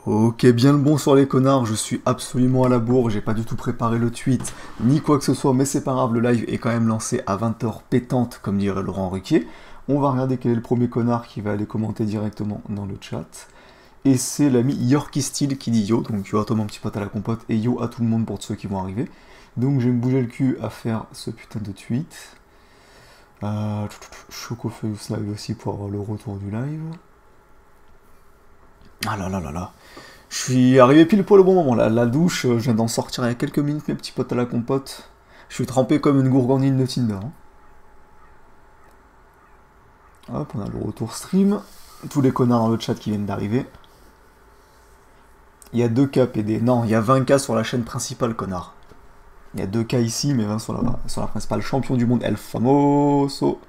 Ok, bien le bonsoir les connards, je suis absolument à la bourre, j'ai pas du tout préparé le tweet, ni quoi que ce soit, mais c'est pas grave, le live est quand même lancé à 20h pétante, comme dirait Laurent Ruquier. On va regarder quel est le premier connard qui va aller commenter directement dans le chat. Et c'est l'ami Yorkie Steel qui dit yo, donc yo à toi mon petit pote à la compote, et yo à tout le monde pour ceux qui vont arriver. Donc je vais me bouger le cul à faire ce putain de tweet. Chocofeus live aussi pour avoir le retour du live. Ah là là là là. Je suis arrivé pile poil au bon moment là. La douche, je viens d'en sortir il y a quelques minutes, mes petits potes à la compote. Je suis trempé comme une gourgandine de Tinder. Hein. Hop, on a le retour stream. Tous les connards dans le chat qui viennent d'arriver. Il y a 2K PD. Non, il y a 20K sur la chaîne principale, connard. Il y a 2K ici, mais 20 sur la principale. Champion du monde, El Famoso.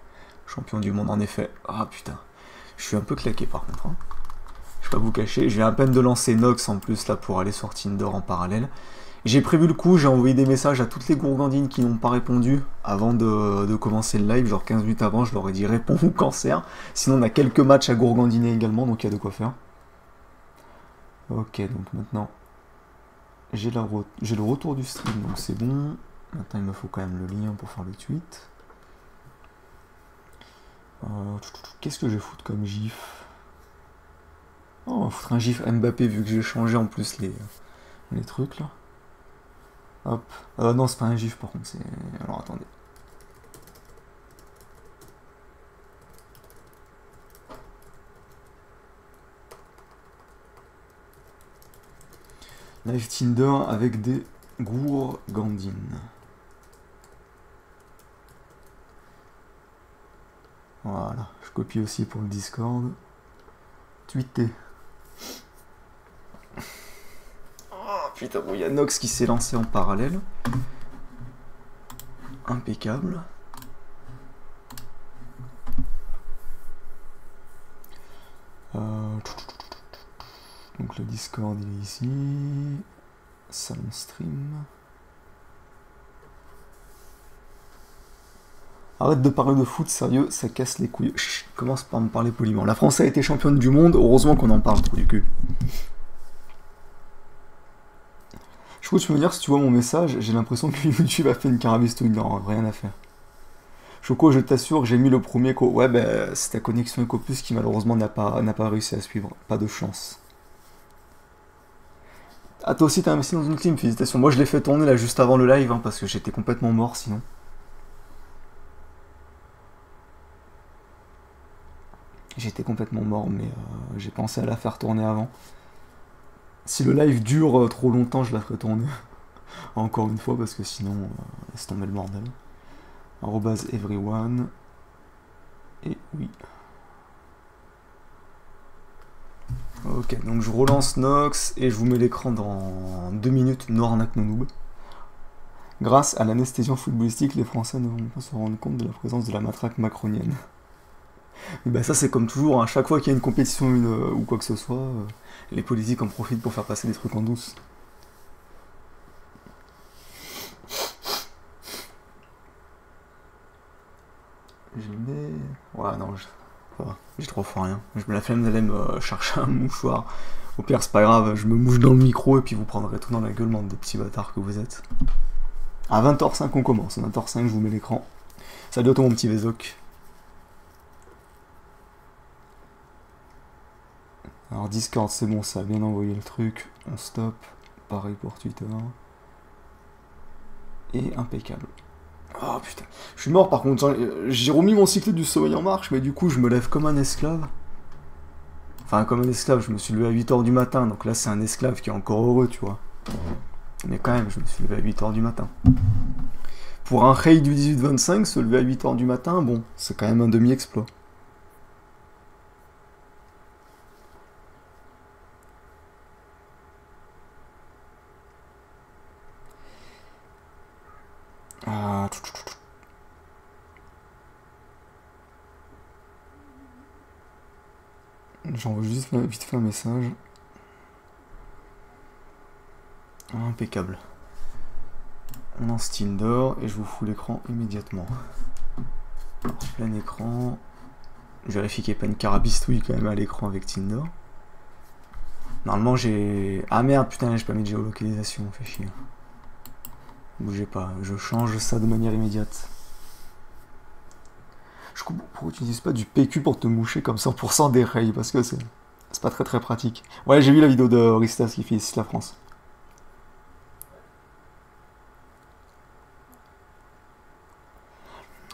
Champion du monde, en effet. Ah putain. Je suis un peu claqué par contre. Hein. Je vais pas vous cacher. Je viens à peine de lancer Nox en plus là pour aller sur Tinder en parallèle. J'ai prévu le coup, j'ai envoyé des messages à toutes les gourgandines qui n'ont pas répondu avant de commencer le live, genre 15 minutes avant, je leur ai dit réponds ou cancer. Sinon on a quelques matchs à gourgandiner également, donc il y a de quoi faire. Ok, donc maintenant j'ai le retour du stream, donc c'est bon. Maintenant il me faut quand même le lien pour faire le tweet. Qu'est-ce que je vais foutre comme gif? Oh, on va foutre un gif Mbappé vu que j'ai changé en plus les trucs là. Hop. Non, c'est pas un gif par contre, c'est... Alors attendez. Live Tinder avec des gourgandines. Voilà, je copie aussi pour le Discord. Tweeter. Oh putain, bon, il y a Nox qui s'est lancé en parallèle. Impeccable. Donc le Discord il est ici. Salon stream. Arrête de parler de foot, sérieux, ça casse les couilles. Chut, commence par me parler poliment. La France a été championne du monde, heureusement qu'on en parle trop du cul. Je crois que tu peux me dire si tu vois mon message, j'ai l'impression que YouTube a fait une carabistouille. Non, rien à faire. Choco, je t'assure, j'ai mis le premier co. Ouais, bah, c'est ta connexion Ecopus qui malheureusement n'a pas réussi à suivre. Pas de chance. Ah, toi aussi t'as investi dans une clim, félicitations. Moi je l'ai fait tourner là juste avant le live, hein, parce que j'étais complètement mort sinon. J'étais complètement mort, mais j'ai pensé à la faire tourner avant. Si le live dure trop longtemps, je la ferai tourner. Encore une fois, parce que sinon, laisse tomber le bordel. @everyone. Et oui. Ok, donc je relance Nox et je vous mets l'écran dans 2 minutes, no arnaque no noob. Grâce à l'anesthésion footballistique, les Français ne vont pas se rendre compte de la présence de la matraque macronienne. Et bah ça c'est comme toujours, à hein, chaque fois qu'il y a une compétition ou quoi que ce soit, les politiques en profitent pour faire passer des trucs en douce. Ouais non, j'ai trop fait rien. Je me la flemme d'aller me chercher un mouchoir. Au pire c'est pas grave, je me mouche dans le micro et puis vous prendrez tout dans la gueule, bande de petits bâtards que vous êtes. À 20h05 on commence, à 20h05 je vous mets l'écran. Salut à toi mon petit Vézoc. Alors Discord c'est bon, ça a bien envoyé le truc, on stop, pareil pour Twitter. Et impeccable. Oh putain, je suis mort par contre, j'ai remis mon cycle du sommeil en marche, mais du coup je me lève comme un esclave. Enfin comme un esclave, je me suis levé à 8h du matin, donc là c'est un esclave qui est encore heureux, tu vois. Mais quand même, je me suis levé à 8h du matin. Pour un raid du 18-25, se lever à 8h du matin, bon, c'est quand même un demi-exploit. J'envoie juste vite fait un message. Impeccable. On lance Tinder et je vous fous l'écran immédiatement. Alors, plein écran. Je vérifie qu'il n'y ait pas une carabistouille quand même à l'écran avec Tinder. Normalement j'ai... Ah merde, putain, j'ai pas mis de géolocalisation, fait chier. Bougez pas, je change ça de manière immédiate. Je comprends pourquoi tu n'utilises pas du PQ pour te moucher comme 100% des rails, parce que c'est pas très pratique. Ouais, j'ai vu la vidéo de Ristas qui fait ici la France.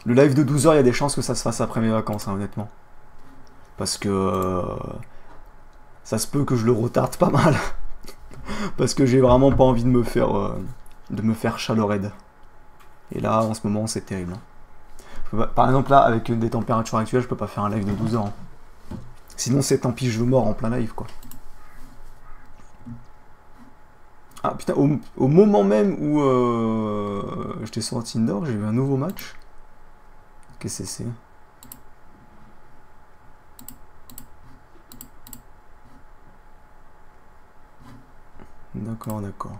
Le live de 12h, il y a des chances que ça se fasse après mes vacances, hein, honnêtement. Parce que... ça se peut que je le retarde pas mal. Parce que j'ai vraiment pas envie de me faire chaleur-aide. Et là, en ce moment, c'est terrible. Par exemple, là, avec des températures actuelles, je peux pas faire un live de 12 heures. Hein. Sinon, c'est tant pis, je meurs en plein live, quoi. Ah, putain, au moment même où j'étais sur Tinder, j'ai eu un nouveau match. Qu'est-ce que c'est? D'accord, d'accord.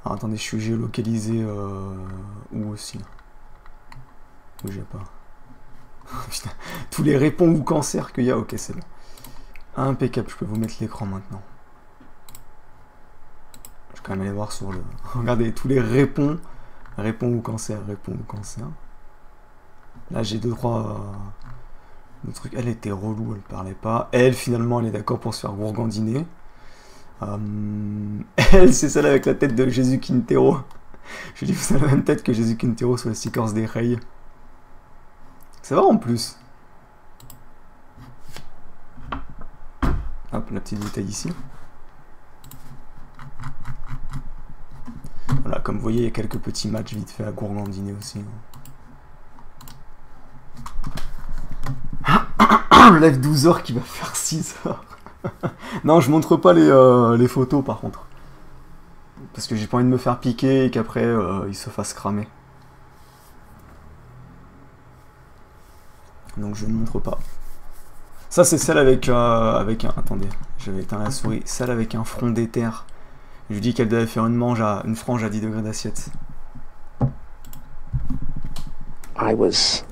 Alors, attendez, je suis géolocalisé où aussi? Bougez pas. Putain, tous les réponds ou cancer qu'il y a, ok, c'est bon. Impeccable, je peux vous mettre l'écran maintenant. Je vais quand même aller voir sur le... Regardez, tous les réponds ou cancer, Là, j'ai deux, trois trucs. Elle était relou, elle parlait pas. Elle, finalement, elle est d'accord pour se faire gourgandiner. Elle, c'est celle avec la tête de Jésus Quintero. Je dis, vous avez la même tête que Jésus Quintero sur les stickers des rails. C'est vrai en plus. Hop, la petite bouteille ici. Voilà, comme vous voyez, il y a quelques petits matchs vite fait à gourgandiner aussi. Le live 12h qui va faire 6h. Non, je montre pas les photos par contre. Parce que j'ai pas envie de me faire piquer et qu'après il se fasse cramer. Donc je ne montre pas. Ça c'est celle avec un... Attendez, j'avais éteint la souris. Celle avec un front d'éther. Je lui dis qu'elle devait faire une frange à 10 degrés d'assiette. I was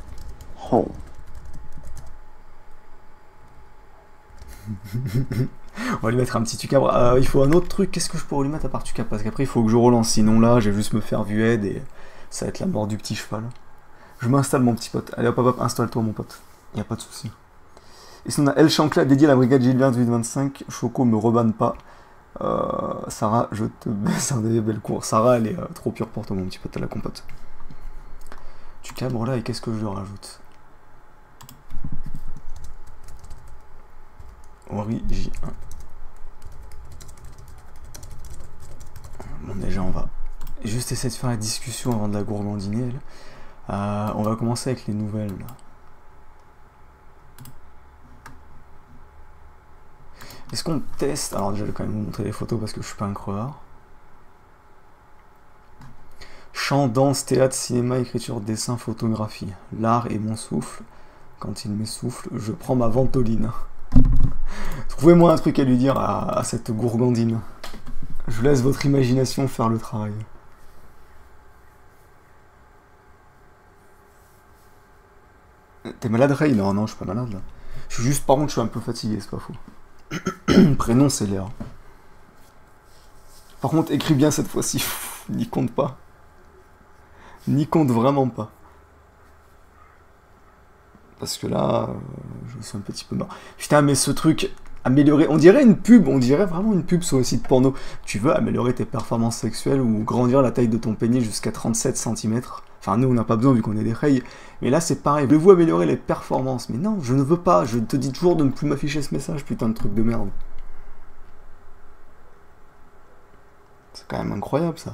home. On va lui mettre un petit tucabre. Il faut un autre truc. Qu'est-ce que je pourrais lui mettre à part tucabre? Parce qu'après il faut que je relance. Sinon là, je vais juste me faire vued et ça va être la mort du petit cheval. Je m'installe mon petit pote. Allez hop hop hop, installe-toi mon pote. Y a pas de souci. Et sinon on a El Chancla dédié à la brigade Gilbert 825. Choco me rebanne pas. Sarah, je te baisse un des belles cours. Sarah, elle est trop pure pour toi, mon petit pote, à la compote. Tu cabres là, et qu'est-ce que je lui rajoute? Ori J1. Bon, déjà, on va juste essayer de faire la discussion avant de la gourmandiner. On va commencer avec les nouvelles. Là. Est-ce qu'on teste? Alors déjà, je vais quand même vous montrer les photos parce que je suis pas un crevard. Chant, danse, théâtre, cinéma, écriture, dessin, photographie. L'art est mon souffle. Quand il m'essouffle, je prends ma ventoline. Trouvez-moi un truc à lui dire à cette gourgandine. Je laisse votre imagination faire le travail. T'es malade, Ray? Non, non, je suis pas malade là. Je suis juste, par contre, je suis un peu fatigué, c'est pas faux. Prénom, c'est l'air. Par contre, écris bien cette fois-ci. N'y compte pas. N'y compte vraiment pas. Parce que là, je suis un petit peu mort. Putain, mais ce truc, améliorer... On dirait une pub, on dirait vraiment une pub sur le site porno. Tu veux améliorer tes performances sexuelles ou grandir la taille de ton pénis jusqu'à 37 cm. Enfin, nous, on n'a pas besoin vu qu'on est des rails. Mais là, c'est pareil. Voulez-vous améliorer les performances? Mais non, je ne veux pas. Je te dis toujours de ne plus m'afficher ce message, putain de truc de merde. C'est quand même incroyable, ça.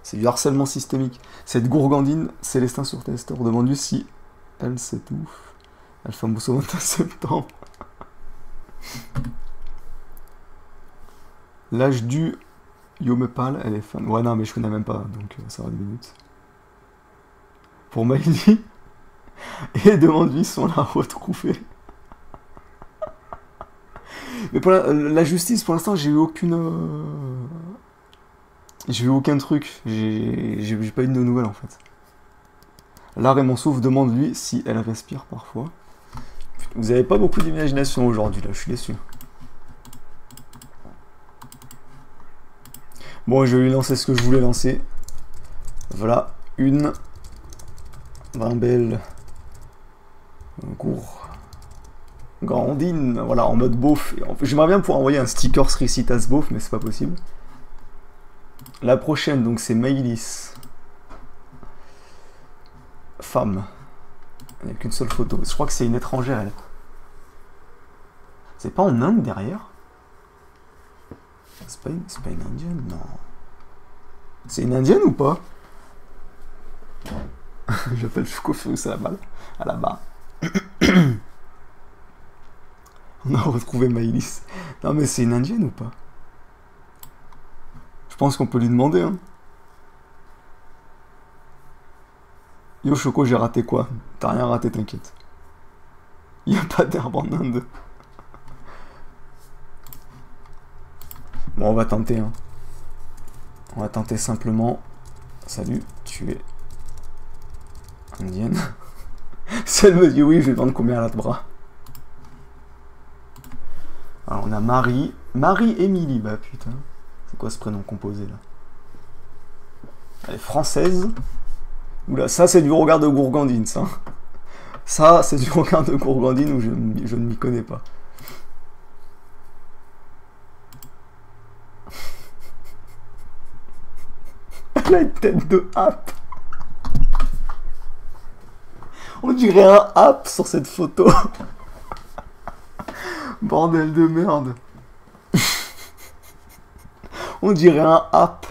C'est du harcèlement systémique. Cette gourgandine, Célestin sur Tester, demande-lui si elle s'étouffe. Elle fait un mousseau 21 septembre. L'âge du Yomepal, elle est fan. Ouais, non, mais je connais même pas, donc ça va 2 minutes. Pour Miley. Et demande-lui si on l'a retrouvé. Mais pour la justice, pour l'instant, j'ai eu aucune... J'ai eu aucun truc. J'ai pas eu de nouvelles, en fait. L'art et mon souffle, demande-lui si elle respire parfois. Vous avez pas beaucoup d'imagination aujourd'hui, là, je suis déçu. Bon, je vais lui lancer ce que je voulais lancer. Voilà, une belle gourgandine, voilà, en mode beauf. J'aimerais bien pouvoir envoyer un sticker Sricitas beauf, mais c'est pas possible. La prochaine, donc c'est Maïlis. Femme. Il n'y a qu'une seule photo. Je crois que c'est une étrangère, elle. C'est pas en Inde derrière? C'est pas une indienne? Non. C'est une indienne ou pas? J'appelle Chouko-Fus à la barre. On a retrouvé Maïlis. Non mais c'est une indienne ou pas? Je pense qu'on peut lui demander, hein. Yo Choco, j'ai raté quoi? T'as rien raté, t'inquiète. Y a pas d'herbe en Inde. Bon, on va tenter, hein. On va tenter simplement. Salut, tu es indienne. Celle me dit oui, je vais vendre combien elle a de bras. Alors on a Marie. Marie-Émilie, bah putain. C'est quoi ce prénom composé là? Elle est française. Oula, ça c'est du regard de gourgandine, ça. Ça c'est du regard de gourgandine où je ne m'y connais pas. Elle a une tête de happe. On dirait un happe sur cette photo. Bordel de merde. On dirait un happe.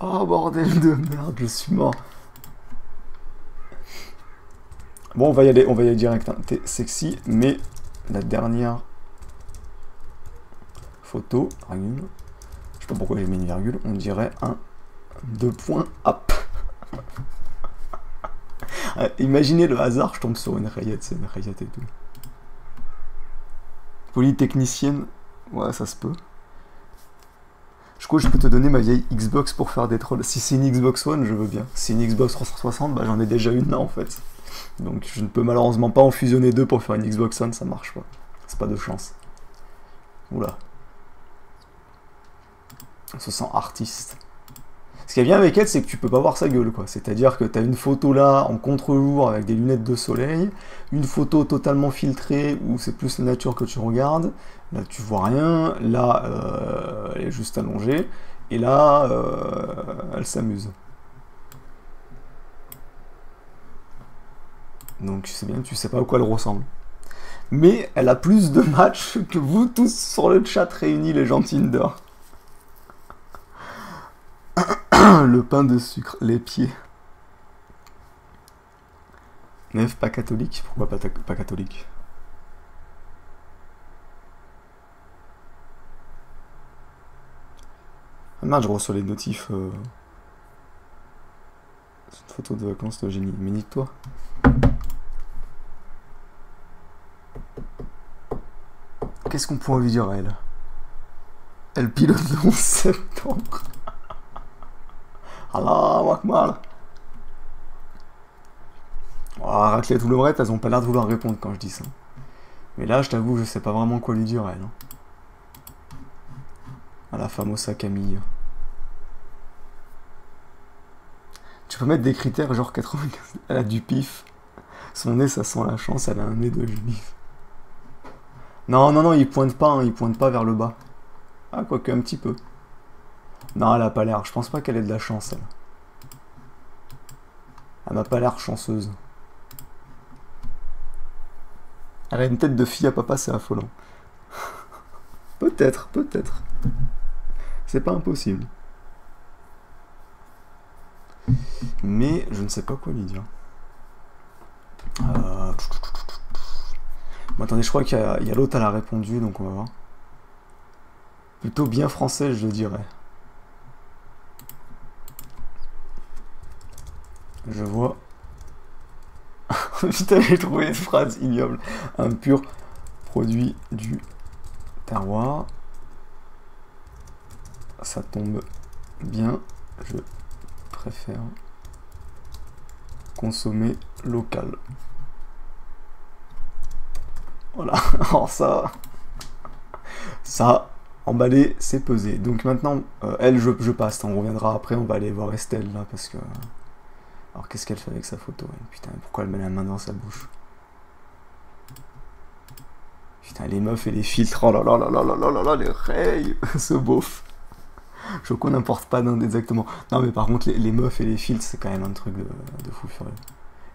Oh bordel de merde, je suis mort. Bon, on va y aller direct. Hein. T'es sexy, mais la dernière photo, virgule. Je sais pas pourquoi j'ai mis une virgule. On dirait un 2 points up. Imaginez le hasard, je tombe sur une rayette, c'est une rayette et tout. Polytechnicienne, ouais, ça se peut. Je crois que je peux te donner ma vieille Xbox pour faire des trolls. Si c'est une Xbox One, je veux bien. Si c'est une Xbox 360, bah j'en ai déjà une là en fait. Donc je ne peux malheureusement pas en fusionner deux pour faire une Xbox One, ça marche pas. C'est pas de chance. Oula. On se sent artiste. Ce qui est bien avec elle, c'est que tu peux pas voir sa gueule, quoi. C'est-à-dire que t'as une photo là, en contre-jour, avec des lunettes de soleil, une photo totalement filtrée, où c'est plus la nature que tu regardes, là tu vois rien, là elle est juste allongée, et là elle s'amuse. Donc c'est bien, tu sais pas à quoi elle ressemble. Mais elle a plus de matchs que vous tous sur le chat réunis, les gens Tinder. Le pain de sucre, les pieds. Nef, pas catholique? Pourquoi pas catholique? Ah merde, je reçois les notifs. C'est une photo de vacances de génie. Mais nique-toi. Qu'est-ce qu'on pourrait lui dire à elle? Elle pilote le 11 septembre. Allah Akbar. Oh, Raclette tout le vrai, elles ont pas l'air de vouloir répondre quand je dis ça. Mais là, je t'avoue, je sais pas vraiment quoi lui dire à elle. Hein. À la famosa Camille. Tu peux mettre des critères genre 95. Elle a du pif. Son nez, ça sent la chance, elle a un nez de juif. Non, non, non, il pointe pas, hein, il pointe pas vers le bas. Ah, quoique un petit peu. Non, elle a pas l'air. Je pense pas qu'elle ait de la chance, elle. Elle m'a pas l'air chanceuse. Elle a une tête de fille à papa, c'est affolant. Peut-être, peut-être. C'est pas impossible. Mais je ne sais pas quoi lui dire. Bon, attendez, je crois qu'il y a l'autre, elle a répondu, donc on va voir. Plutôt bien français, je le dirais. Je vois. Putain, j'ai trouvé une phrase ignoble. Un pur produit du terroir. Ça tombe bien. Je préfère consommer local. Voilà, alors ça, emballé, c'est pesé. Donc maintenant, elle, je passe, on reviendra après, on va aller voir Estelle, là, parce que... Alors qu'est-ce qu'elle fait avec sa photo, elle? Putain, pourquoi elle met la main dans sa bouche? Putain, les meufs et les filtres, oh là là là là là là là là, les rails, ce beauf. Je qu'on n'importe pas exactement. Non mais par contre, les meufs et les filtres, c'est quand même un truc de fou furieux.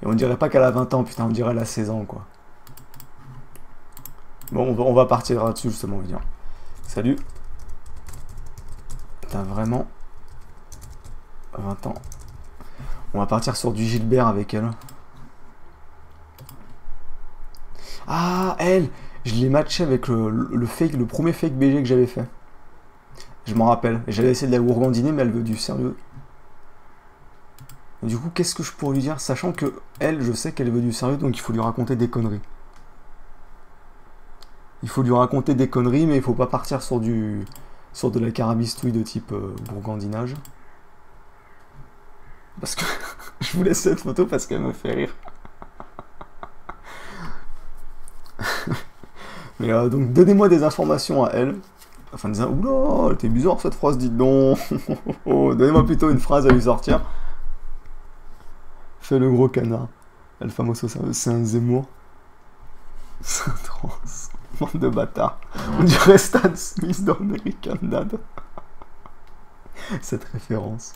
Et on dirait pas qu'elle a 20 ans, putain, on dirait elle a 16 ans, quoi. Bon, on va partir là-dessus, justement, on va dire. Salut. T'as vraiment 20 ans. On va partir sur du Gilbert avec elle. Ah, elle! Je l'ai matché avec le premier fake BG que j'avais fait. Je m'en rappelle. J'avais essayé de la gourgandiner, mais elle veut du sérieux. Et du coup, qu'est-ce que je pourrais lui dire? Sachant que elle, je sais qu'elle veut du sérieux, donc il faut lui raconter des conneries. Il faut lui raconter des conneries, mais il faut pas partir sur de la carabistouille de type gourgandinage. Parce que je vous laisse cette photo parce qu'elle me fait rire. Mais donc donnez-moi des informations à elle. Enfin, disant, oula, t'es bizarre cette phrase, dites donc. Donnez-moi plutôt une phrase à lui sortir. Fais le gros canard. El famoso, c'est un Zemmour. C'est un trans. Bande de bâtards. On dirait Stan Smith dans American Dad. Cette référence.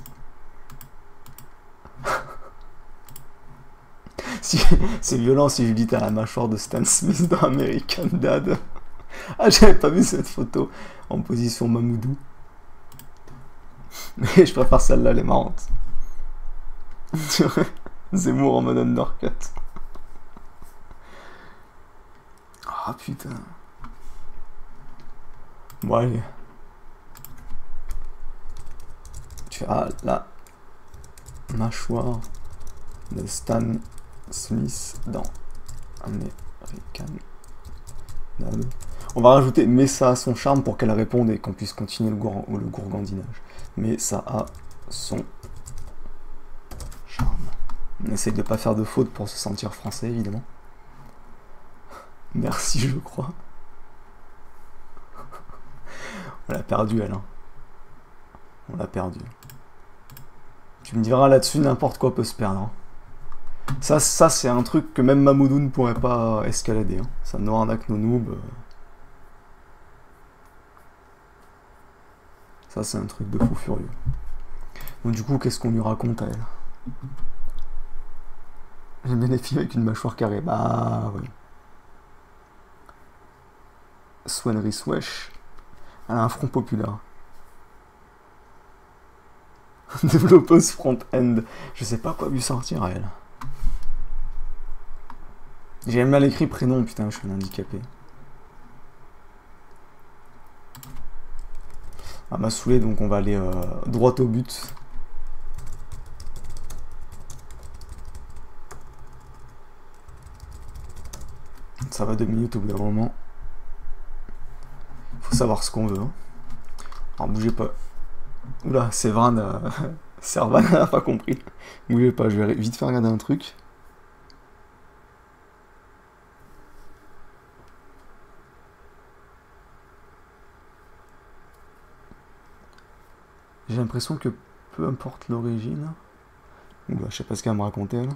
C'est violent si je dis t'as la mâchoire de Stan Smith dans American Dad. Ah, j'avais pas vu cette photo en position Mamoudou. Mais je préfère celle-là, elle est marrante. Zemmour en mode undercut. Ah putain. Bon allez. Tu as la mâchoire de Stan Smith dans American Dad. On va rajouter mais ça a son charme pour qu'elle réponde et qu'on puisse continuer le gourgandinage. Mais ça a son charme. On essaye de pas faire de faute pour se sentir français évidemment. Merci je crois. On l'a perdu elle. Hein. On l'a perdu. Tu me diras là-dessus n'importe quoi peut se perdre. Hein. Ça c'est un truc que même Mamoudou ne pourrait pas escalader. Hein. Ça n'arnaque nos noobs. Ça c'est un truc de fou furieux. Donc du coup qu'est-ce qu'on lui raconte à elle? J'aime bien les filles avec une mâchoire carrée. Bah ouais. Swannery Swesh. Elle a un front populaire. Développeuse front-end. Je sais pas quoi lui sortir à elle. J'ai mal écrit prénom, putain, je suis un handicapé. Elle m'a saoulé, donc on va aller droit au but. Ça va 2 minutes au bout d'un moment. Faut savoir ce qu'on veut. Hein. Alors bougez pas. Oula, Servan n'a pas compris. Bougez pas, je vais vite faire regarder un truc. J'ai l'impression que peu importe l'origine. Oula, je sais pas ce qu'elle va me raconter elle.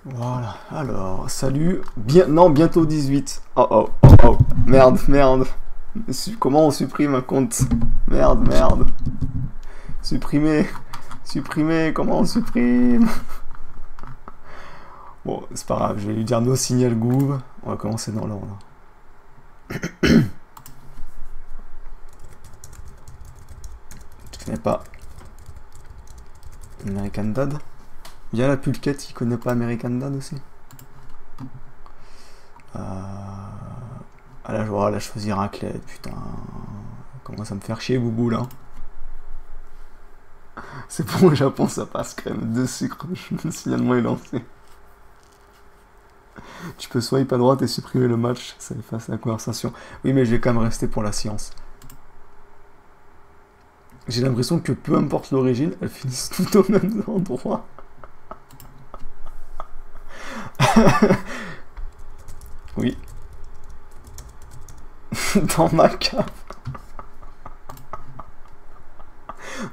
Voilà, alors, salut, non, bientôt 18. Oh oh, oh oh, merde, merde. Comment on supprime un compte? Merde, merde. Supprimer, comment on supprime? Bon, c'est pas grave, je vais lui dire no signal gouv. On va commencer dans l'ordre. Tu connais pas American Dad? Il y a la pulquette qui connaît pas American Dad aussi. Ah là, je vois, là, je choisis raclette, putain. Comment ça me faire chier, boubou, là. C'est bon, au Japon, ça passe crème de sucre. Le signalement est lancé. Tu peux swipe à droite et supprimer le match, ça efface la conversation. Oui, mais je vais quand même rester pour la science. J'ai l'impression que peu importe l'origine, elles finissent toutes au même endroit. Oui. Dans ma cave.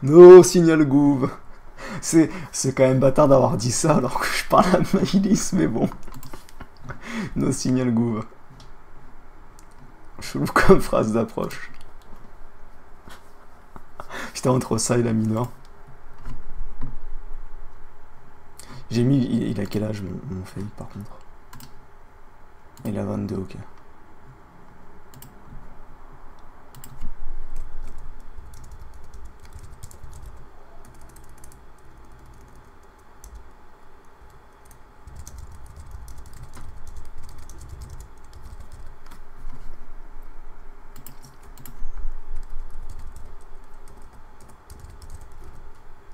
No, signal gouv. C'est quand même bâtard d'avoir dit ça alors que je parle à Maïlis, mais bon. No, signal gouv. Chelou comme phrase d'approche. Putain, entre ça et la mineure. J'ai mis... Il a quel âge, mon fail, par contre? Il a 22, ok.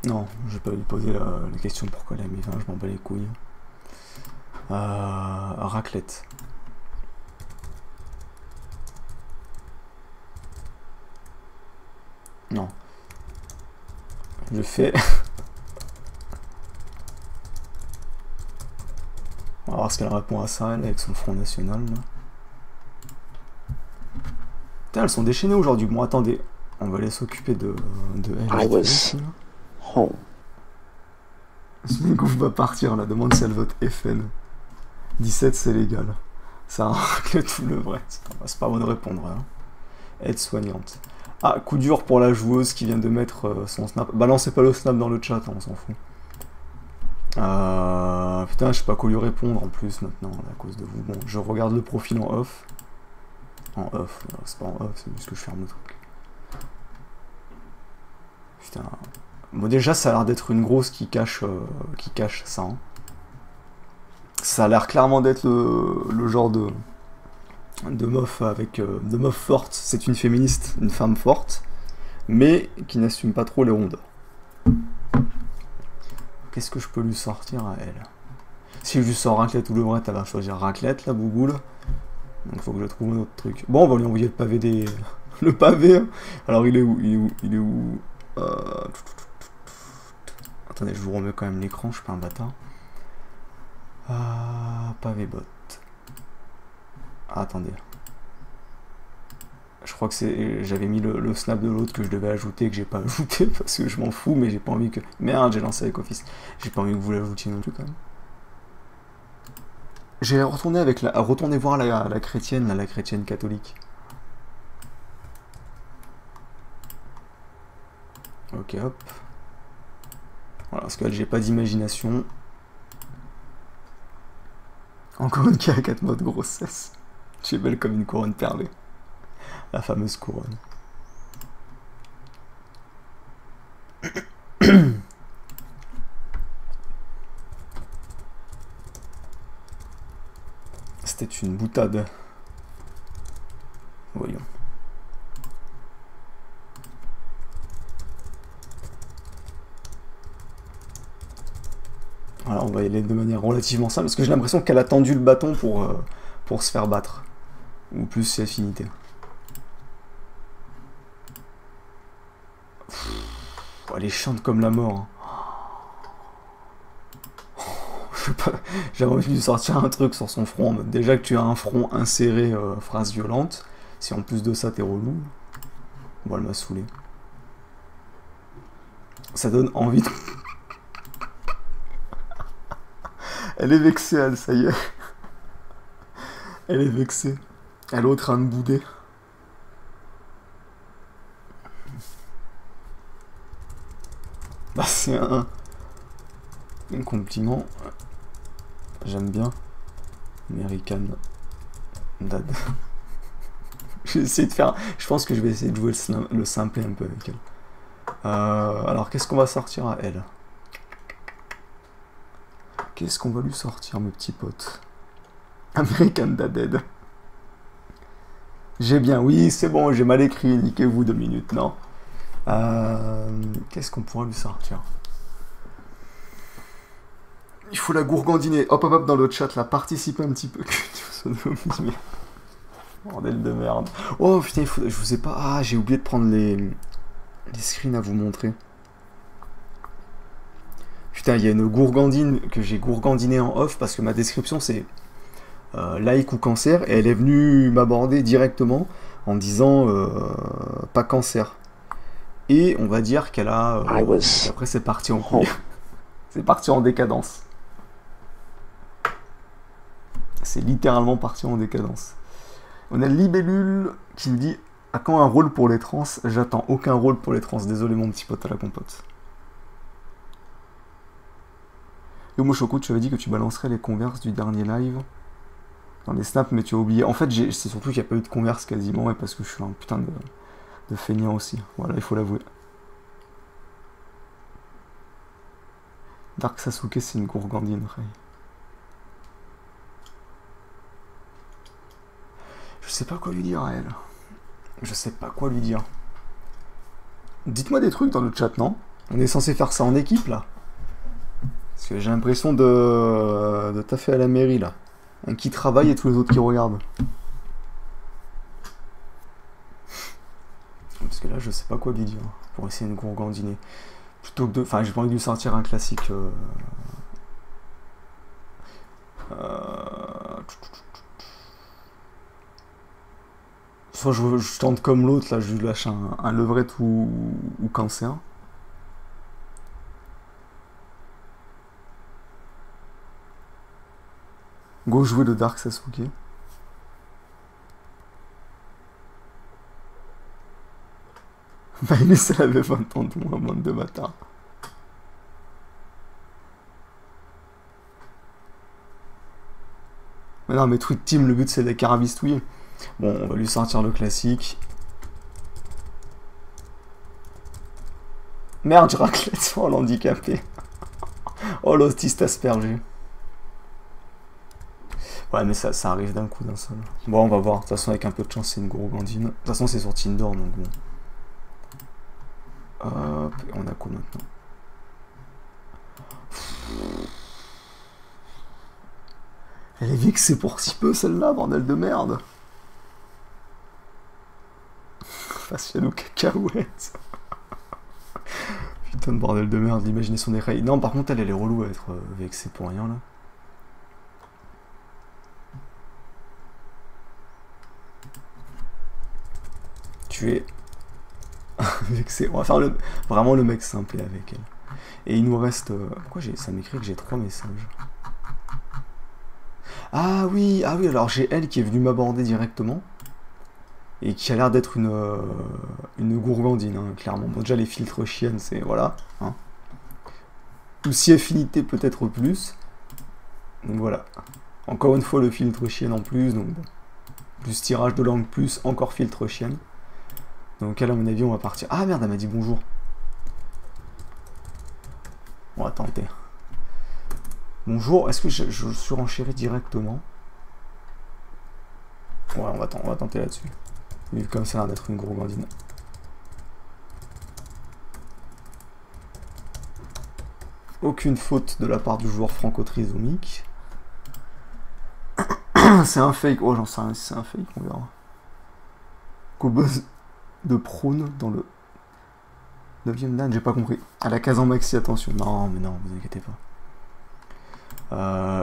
Non, je vais pas lui poser la question pourquoi elle a mis 20, je m'en bats les couilles. Raclette. Non. Je fais... On va voir ce qu'elle répond à ça, elle, avec son Front National. Là. Putain, elles sont déchaînées aujourd'hui. Bon, attendez. On va aller s'occuper de elle. I was home. Smingouf va partir, là. Demande si elle vote FN. 17, c'est légal. Ça racle tout le vrai. C'est pas bon de répondre. Hein. Aide soignante. Ah, coup dur pour la joueuse qui vient de mettre son snap. Balancez pas le snap dans le chat, hein, on s'en fout. Putain, je sais pas quoi lui répondre en plus maintenant à cause de vous. Bon, je regarde le profil en off. En off, c'est pas en off, c'est juste que je ferme le truc. Putain. Bon, déjà, ça a l'air d'être une grosse qui cache ça. Hein. Ça a l'air clairement d'être le genre de meuf avec de meuf forte. C'est une féministe, une femme forte, mais qui n'assume pas trop les rondeurs. Qu'est-ce que je peux lui sortir à elle? Si je lui sors raclette ou le vrai, elle va choisir raclette, la bougoule. Donc faut que je trouve un autre truc. Bon, on va lui envoyer le pavé des... le pavé. Hein. Alors il est où? Il est où Attendez, je vous remets quand même l'écran, je suis pas un bâtard. Pavé bot. Attendez. Je crois que c'est... J'avais mis le snap de l'autre que je devais ajouter, que j'ai pas ajouté, parce que je m'en fous, mais j'ai pas envie que... Merde, j'ai lancé avec Office. J'ai pas envie que vous l'ajoutiez non plus, quand même. J'ai retourné avec la... Retournez voir la chrétienne, la chrétienne catholique. Ok, hop. Voilà, parce que j'ai pas d'imagination. Encore une qui a 4 mois de grossesse. Tu es belle comme une couronne perlée. La fameuse couronne. C'était une boutade. Voyons. Voilà, on va y aller de manière relativement simple, parce que j'ai l'impression qu'elle a tendu le bâton pour se faire battre. Ou plus c'est affinité. Elle est chiante comme la mort. J'avais envie de sortir un truc sur son front. Déjà que tu as un front inséré, phrase violente. Si en plus de ça t'es relou. Bon, elle m'a saoulé. Ça donne envie de... Elle est vexée, elle, ça y est. Elle est vexée. Elle est en train de bouder. Bah, c'est un compliment. J'aime bien. American Dad. Je vais essayer de faire... Je pense que je vais essayer de jouer le simple un peu avec elle. Alors, qu'est-ce qu'on va sortir à elle? Qu'est-ce qu'on va lui sortir, mes petits potes? American Dad. J'ai bien... Oui, c'est bon, j'ai mal écrit. Niquez-vous 2 minutes, non. Qu'est-ce qu'on pourrait lui sortir? Il faut la gourgandiner. Hop hop hop dans le chat là, participez un petit peu. Bordel de merde. Oh putain, je vous ai pas... Ah, j'ai oublié de prendre les screens à vous montrer. Putain, il y a une gourgandine que j'ai gourgandinée en off parce que ma description c'est like ou cancer et elle est venue m'aborder directement en disant pas cancer. Et on va dire qu'elle a... après c'est parti en couille. C'est parti en décadence. C'est littéralement parti en décadence. On a Libellule qui me dit à quand un rôle pour les trans? J'attends aucun rôle pour les trans. Désolé mon petit pote à la compote. Yo Mochoku, tu avais dit que tu balancerais les converses du dernier live dans les snaps, mais tu as oublié. En fait, c'est surtout qu'il n'y a pas eu de converse quasiment, et parce que je suis un putain de feignant aussi. Voilà, il faut l'avouer. Dark Sasuke, c'est une gourgandine, Ray. Je sais pas quoi lui dire à elle. Je sais pas quoi lui dire. Dites-moi des trucs dans le chat, non? On est censé faire ça en équipe, là? Parce que j'ai l'impression de taffer à la mairie, là. Un qui travaille et tous les autres qui regardent. Parce que là, je sais pas quoi lui dire pour essayer de gourgandiner. Plutôt que de... Enfin, j'ai pas envie de lui sortir un classique... Soit je tente comme l'autre, là, je lui lâche un levrette ou cancer. Go jouer le Dark Sasuke. Maïlis, elle avait 20 ans de moins, bande de bâtards. Mais non, mais Tweet Team, le but c'est de les carabistouiller. Bon, on va lui sortir le classique. Merde, je raclette sur l'handicapé. Oh, l'autiste aspergé. Ouais, mais ça arrive d'un coup, d'un seul. Bon, on va voir. De toute façon, avec un peu de chance, c'est une gourgandine. De toute façon, c'est sur Tinder, donc bon. Hop, on a quoi maintenant? Elle est vexée pour si peu, celle-là, bordel de merde. Facial ou cacahuète. Putain de bordel de merde, l'imagination des rails. Non, par contre, elle est relou à être vexée pour rien, là. Tu es vexé. On va faire vraiment le mec simple avec elle. Et il nous reste... Pourquoi ça m'écrit que j'ai 3 messages? Ah oui, alors j'ai elle qui est venue m'aborder directement. Et qui a l'air d'être une gourgandine, hein, clairement. Bon, déjà, les filtres chiennes, c'est... Voilà. Hein. Aussi affinité, peut-être plus. Donc voilà. Encore une fois, le filtre chienne en plus. Donc bon. Plus tirage de langue, plus encore filtre chienne. Donc elle, à mon avis, on va partir... Ah merde, elle m'a dit bonjour. On va tenter. Bonjour, est-ce que je surenchéris directement? Ouais, on va tenter là-dessus. Vu comme ça a l'air d'être une gourgandine. Aucune faute de la part du joueur franco-trisomique. C'est un fake. Oh, j'en sais rien si c'est un fake, on verra. Cobuzz de prône dans le 9ème dan, j'ai pas compris. À la case en maxi, attention. Non, mais non, vous inquiétez pas.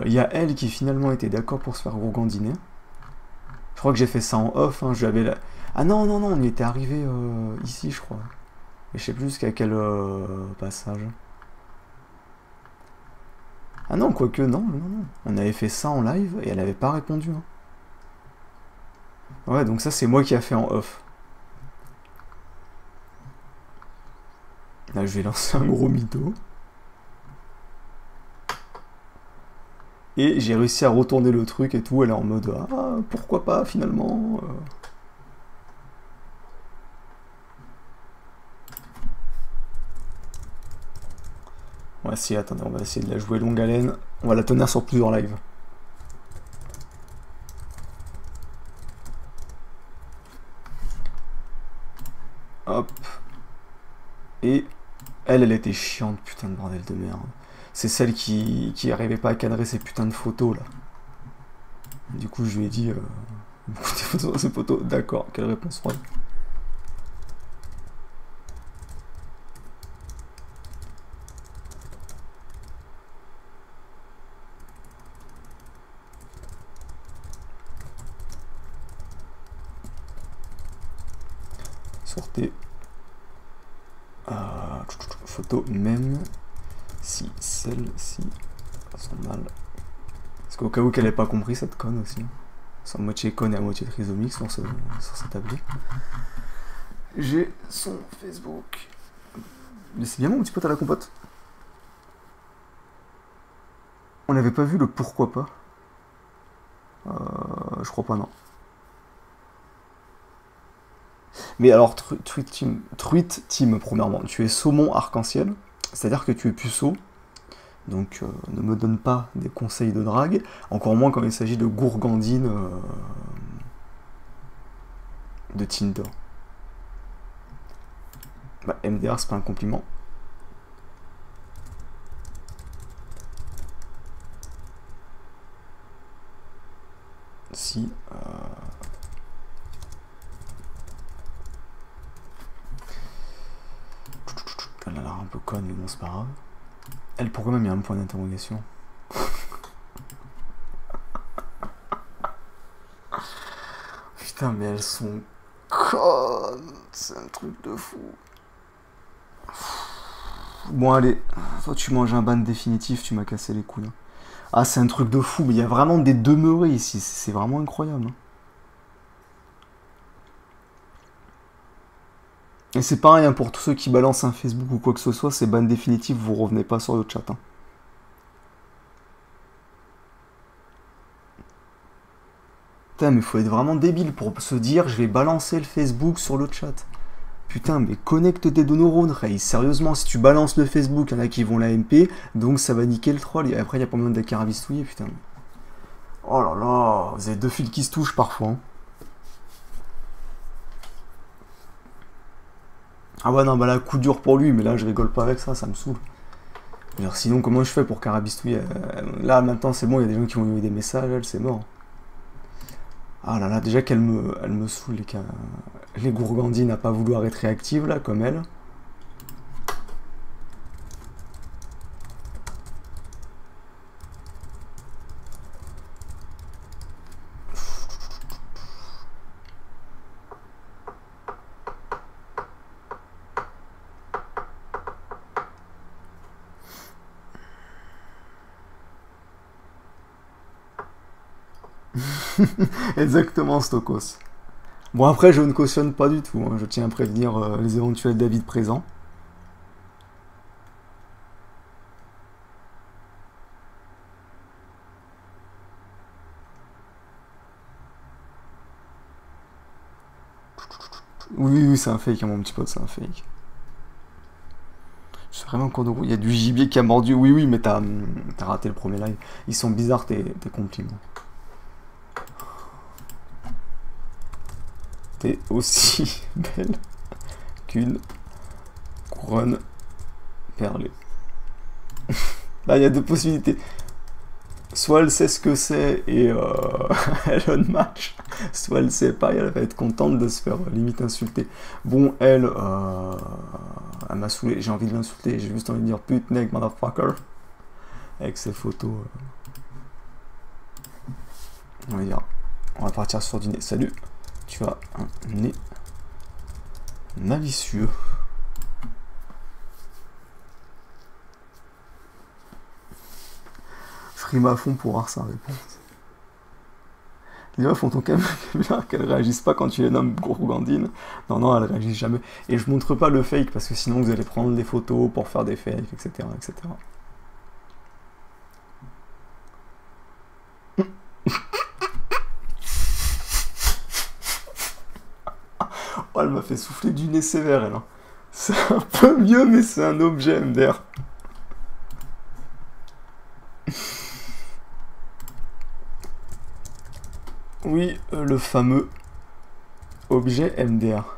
Il y a elle qui finalement était d'accord pour se faire gourgandiner. Je crois que j'ai fait ça en off, hein, je l'avais là. Ah non, on y était arrivé ici, je crois. Et je sais plus jusqu'à quel passage. Ah non, quoique, non. On avait fait ça en live et elle avait pas répondu. Hein. Ouais, donc ça, c'est moi qui a fait en off. Là, je vais lancer un gros mytho. Et j'ai réussi à retourner le truc et tout. Elle est en mode, ah, pourquoi pas, finalement. On va essayer, attendez, on va essayer de la jouer longue haleine. On va la tenir sur plusieurs lives. Hop. Et elle était chiante, putain de bordel de merde. C'est celle qui arrivait pas à cadrer ces putains de photos là. Du coup je lui ai dit beaucoup de photos dans ces photos. D'accord, quelle réponse froide. Sortez. Photo même si celle-ci sont mal. Parce qu'au cas où qu'elle n'ait pas compris cette conne aussi. C'est à moitié conne et à moitié trisomique sur cet abri. J'ai son Facebook. Mais c'est bien mon petit pote à la compote. On n'avait pas vu le pourquoi pas. Je crois pas, non. Mais alors, Truite Team, premièrement, tu es saumon arc-en-ciel, c'est-à-dire que tu es puceau, donc ne me donne pas des conseils de drague, encore moins quand il s'agit de gourgandine de Tinder. Bah, MDR, c'est pas un compliment. Si... Elle a l'air un peu conne, mais bon, c'est pas grave. Elle, pourquoi même il y a un point d'interrogation? Putain, mais elles sont connes. C'est un truc de fou. Bon, allez. Toi, tu manges un ban définitif, tu m'as cassé les couilles. Ah, c'est un truc de fou, mais il y a vraiment des demeurés ici. C'est vraiment incroyable. Et c'est pareil hein, pour tous ceux qui balancent un Facebook ou quoi que ce soit, c'est ban définitif, vous revenez pas sur le chat. Hein. Putain, mais faut être vraiment débile pour se dire je vais balancer le Facebook sur le chat. Putain, mais connecte tes deux neurones, Ray. Sérieusement, si tu balances le Facebook, il y en a qui vont la MP, donc ça va niquer le troll. Et après, il n'y a pas besoin de carabistouiller, putain. Oh là là, vous avez deux fils qui se touchent parfois. Hein. Ah ouais, non, bah là, coup dur pour lui, mais là, je rigole pas avec ça, ça me saoule. Alors, sinon, comment je fais pour carabistouiller là, maintenant, c'est bon, il y a des gens qui ont envoyé des messages, elle, c'est mort. Ah là là, déjà qu'elle me saoule, les gourgandines à pas vouloir être réactives, là, comme elle. Exactement, Stokos. Bon, après, je ne cautionne pas du tout. Hein. Je tiens à prévenir les éventuels David présents. Oui, oui, c'est un fake, hein, mon petit pote, c'est un fake. Je suis vraiment en cours de route. Il y a du gibier qui a mordu. Oui, oui, mais t'as raté le premier live. Ils sont bizarres, tes compliments. T'es aussi belle qu'une couronne perlée. Là, il y a deux possibilités. Soit elle sait ce que c'est et elle on match, soit elle sait pas et elle va être contente de se faire limite insulter. Bon, elle m'a saoulé, j'ai envie de l'insulter, j'ai juste envie de dire putneg motherfucker avec ses photos. On va dire, on va partir sur du nez. Salut, tu as un nez malicieux. Je rime à fond pour voir sa réponse. Les meufs ont ton vocabulaire qu'elles réagissent pas quand tu les nommes gourgandines. Non, non, elles réagissent jamais. Et je montre pas le fake parce que sinon vous allez prendre des photos pour faire des fakes, etc. etc. Oh, elle m'a fait souffler du nez sévère, elle. Hein. C'est un peu mieux, mais c'est un objet MDR. Oui, le fameux objet MDR.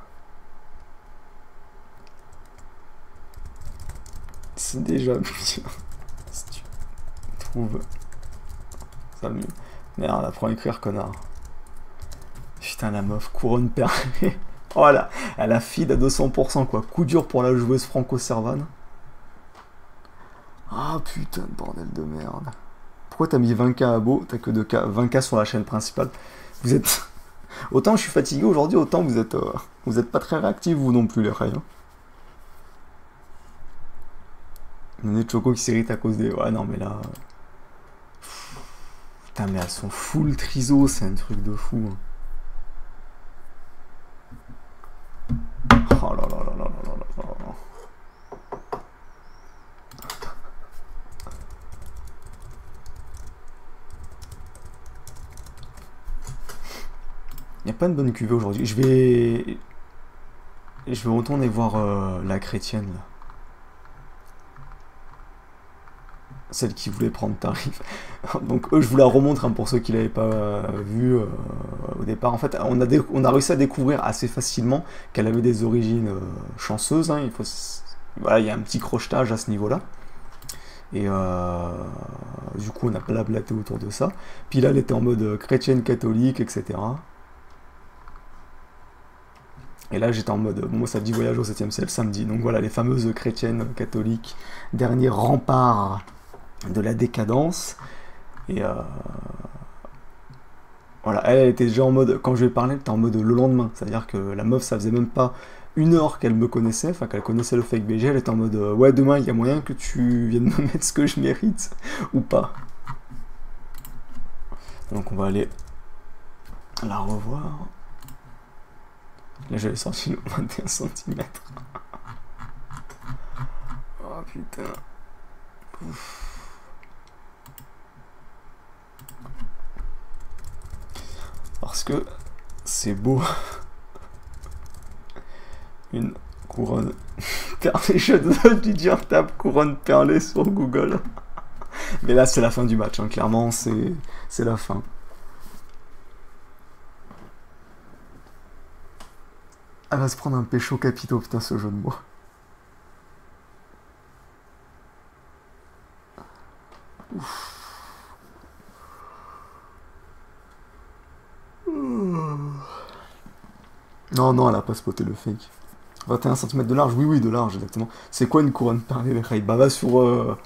déjà mieux. Si tu trouves ça mieux. Merde, apprends à écrire, connard. Putain, la meuf, couronne perlée. Oh là, elle a feed à 200%, quoi. Coup dur pour la joueuse franco-servane. Ah putain de bordel de merde. Pourquoi t'as mis 20k à beau? T'as que 2K, 20k sur la chaîne principale. Vous êtes... Autant je suis fatigué aujourd'hui, autant vous êtes pas très réactifs, vous non plus, les rails. On est de Choco qui s'irrite à cause des... Ouais, non, mais là... Putain, mais elles sont full triso, c'est un truc de fou. Hein. Oh là là là là là là là là. Il n'y a pas une bonne cuvée aujourd'hui. Je vais retourner voir la chrétienne là. Celle qui voulait prendre tarif. Donc eux, je vous la remontre hein, pour ceux qui l'avaient pas vu au départ. En fait, on a réussi à découvrir assez facilement qu'elle avait des origines chanceuses. Hein. Voilà, il y a un petit crochetage à ce niveau-là. Et du coup, on a blablaté autour de ça. Puis là, elle était en mode chrétienne, catholique, etc. Et là, j'étais en mode, bon, ça dit voyage au 7e ciel samedi. Donc voilà, les fameuses chrétiennes, catholiques, dernier rempart de la décadence. Et voilà, elle était déjà en mode, quand je lui ai parlé, elle était en mode le lendemain. C'est-à-dire que la meuf, ça faisait même pas une heure qu'elle me connaissait, enfin qu'elle connaissait le fake BG, elle était en mode ouais, demain, il y a moyen que tu viennes me mettre ce que je mérite, ou pas. Donc on va aller la revoir. Là, j'avais sorti le 21 cm. Oh putain. Ouf. Parce que c'est beau. Une couronne perlée. Je donne du dire tape couronne perlée sur Google. Mais là, c'est la fin du match. Hein. Clairement, c'est la fin. Elle va se prendre un pécho capitaux, putain, ce jeu de mots. Ouf. Non, non, elle a pas spoté le fake. 21 cm de large, oui, oui, de large, exactement. C'est quoi une couronne perlée, les rails? Bah, va sur...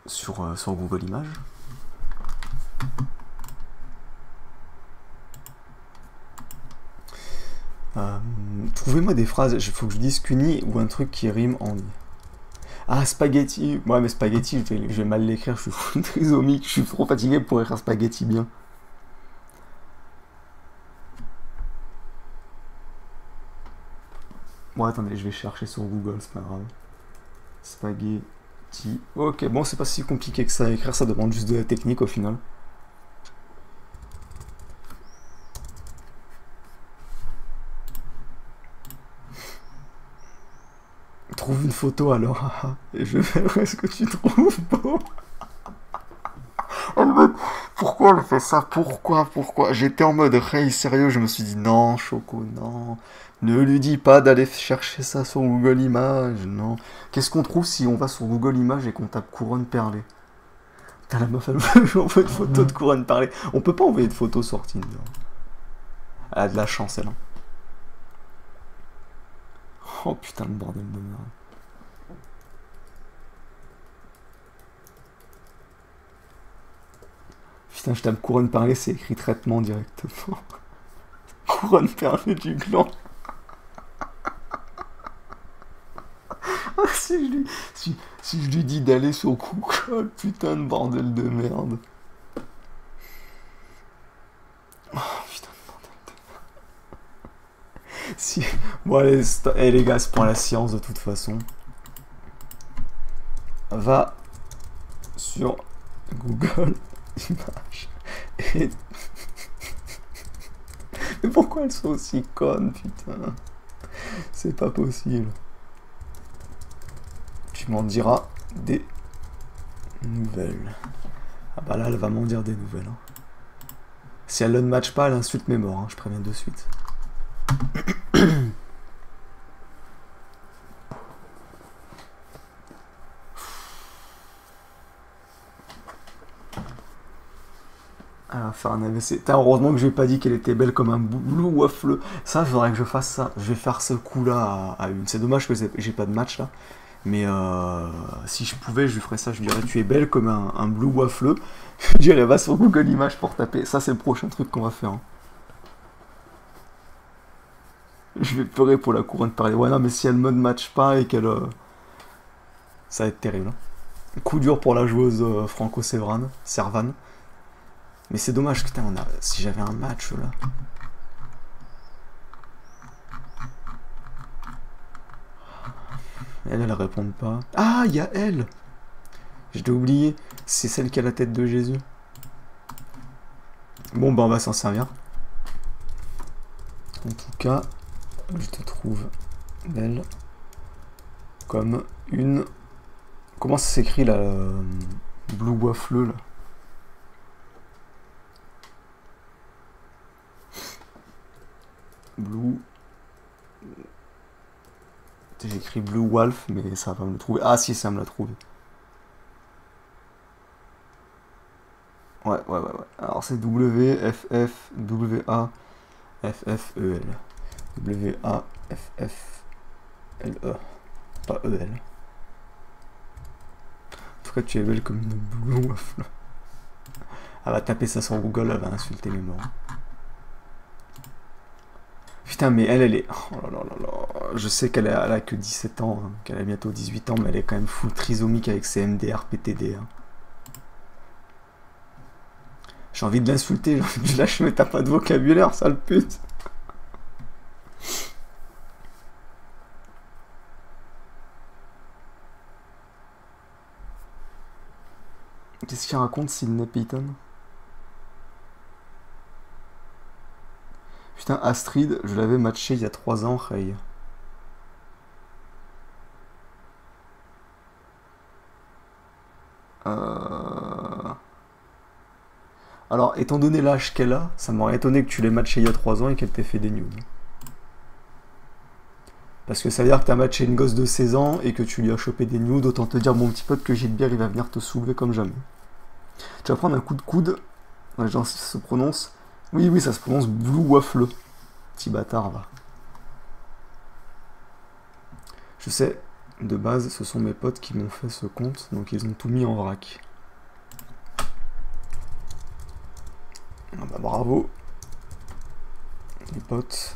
sur Google Images. Trouvez-moi des phrases, il faut que je dise cuni ou un truc qui rime en... Ah, spaghetti. Ouais, mais spaghetti, je vais mal l'écrire, je suis full trisomique, je suis trop fatigué pour écrire spaghetti bien. Bon, attendez, je vais chercher sur Google, c'est pas grave. Spaghetti. Ok, bon, c'est pas si compliqué que ça à écrire, ça demande juste de la technique au final. Trouve une photo alors, et je verrai ce que tu trouves beau. Pourquoi elle fait ça? Pourquoi? J'étais en mode hey, sérieux, je me suis dit non, Choco, non. Ne lui dis pas d'aller chercher ça sur Google Images, non. Qu'est-ce qu'on trouve si on va sur Google Images et qu'on tape couronne perlée? Putain, la meuf, elle veut envoyer de photos de couronne perlée. On peut pas envoyer de photos sur Tinder. Elle a de la chance, elle. Oh putain, le bordel de merde. Putain, je tape couronne perlée, c'est écrit traitement directement. Couronne perlée du gland. si je lui dis d'aller sur Google, putain de bordel de merde. Oh putain de bordel de merde. Si... Bon allez, les gars, c'est pour la science de toute façon. Va sur Google Images et... Mais pourquoi elles sont aussi connes, putain? C'est pas possible. Tu m'en diras des nouvelles. Ah bah là, elle va m'en dire des nouvelles. Hein. Si elle ne match pas, elle insulte mes morts, hein, je préviens de suite. faire un AVC. Heureusement que je lui ai pas dit qu'elle était belle comme un blue waffle. Ça, il faudrait que je fasse ça. Je vais faire ce coup-là à une. C'est dommage que j'ai pas de match là. Mais si je pouvais, je lui ferais ça. Je lui dirais, tu es belle comme un blue waffle. Je dirais, va sur Google Images pour taper. Ça, c'est le prochain truc qu'on va faire. Hein. Je vais pleurer pour la couronne de parler. Ouais, non, mais si elle me match pas et qu'elle. Ça va être terrible. Hein. Coup dur pour la joueuse Servan. Mais c'est dommage que si j'avais un match là. Elle répond pas. Ah, il y a elle. Je l'ai oublié. C'est celle qui a la tête de Jésus. Bon, bah on va s'en servir. En tout cas, je te trouve belle comme une... Comment ça s'écrit là, Blue Waffle là? Blue... J'ai écrit Blue Wolf, mais ça va pas me le trouver. Ah si, ça me l'a trouvé. Ouais. Alors c'est W-F-F-W-A-F-F-E-L. W-A-F-F-L-E. Pas E-L. En tout cas, tu es belle comme une Blue Waffle. Elle va taper ça sur Google, elle va insulter mes morts. Putain, mais elle est... Oh là là là là. Je sais qu'elle a que 17 ans, hein, qu'elle a bientôt 18 ans, mais elle est quand même full trisomique avec ses MDR, PTD. Hein. J'ai envie de l'insulter, j'ai envie de lâcher, mais t'as pas de vocabulaire, sale pute. Qu'est-ce qu'il raconte, Sidney Payton? Putain, Astrid, je l'avais matché il y a 3 ans, Ray. Alors, étant donné l'âge qu'elle a, ça m'aurait étonné que tu l'aies matché il y a 3 ans et qu'elle t'ait fait des nudes. Parce que ça veut dire que t'as matché une gosse de 16 ans et que tu lui as chopé des nudes, autant te dire, mon petit pote, que Gilbert, il va venir te soulever comme jamais. Tu vas prendre un coup de coude. Ouais, genre, si ça se prononce... Oui, ça se prononce Blue Waffle. Petit bâtard, va. Je sais, de base, ce sont mes potes qui m'ont fait ce compte, donc ils ont tout mis en vrac. Ah bah bravo, les potes.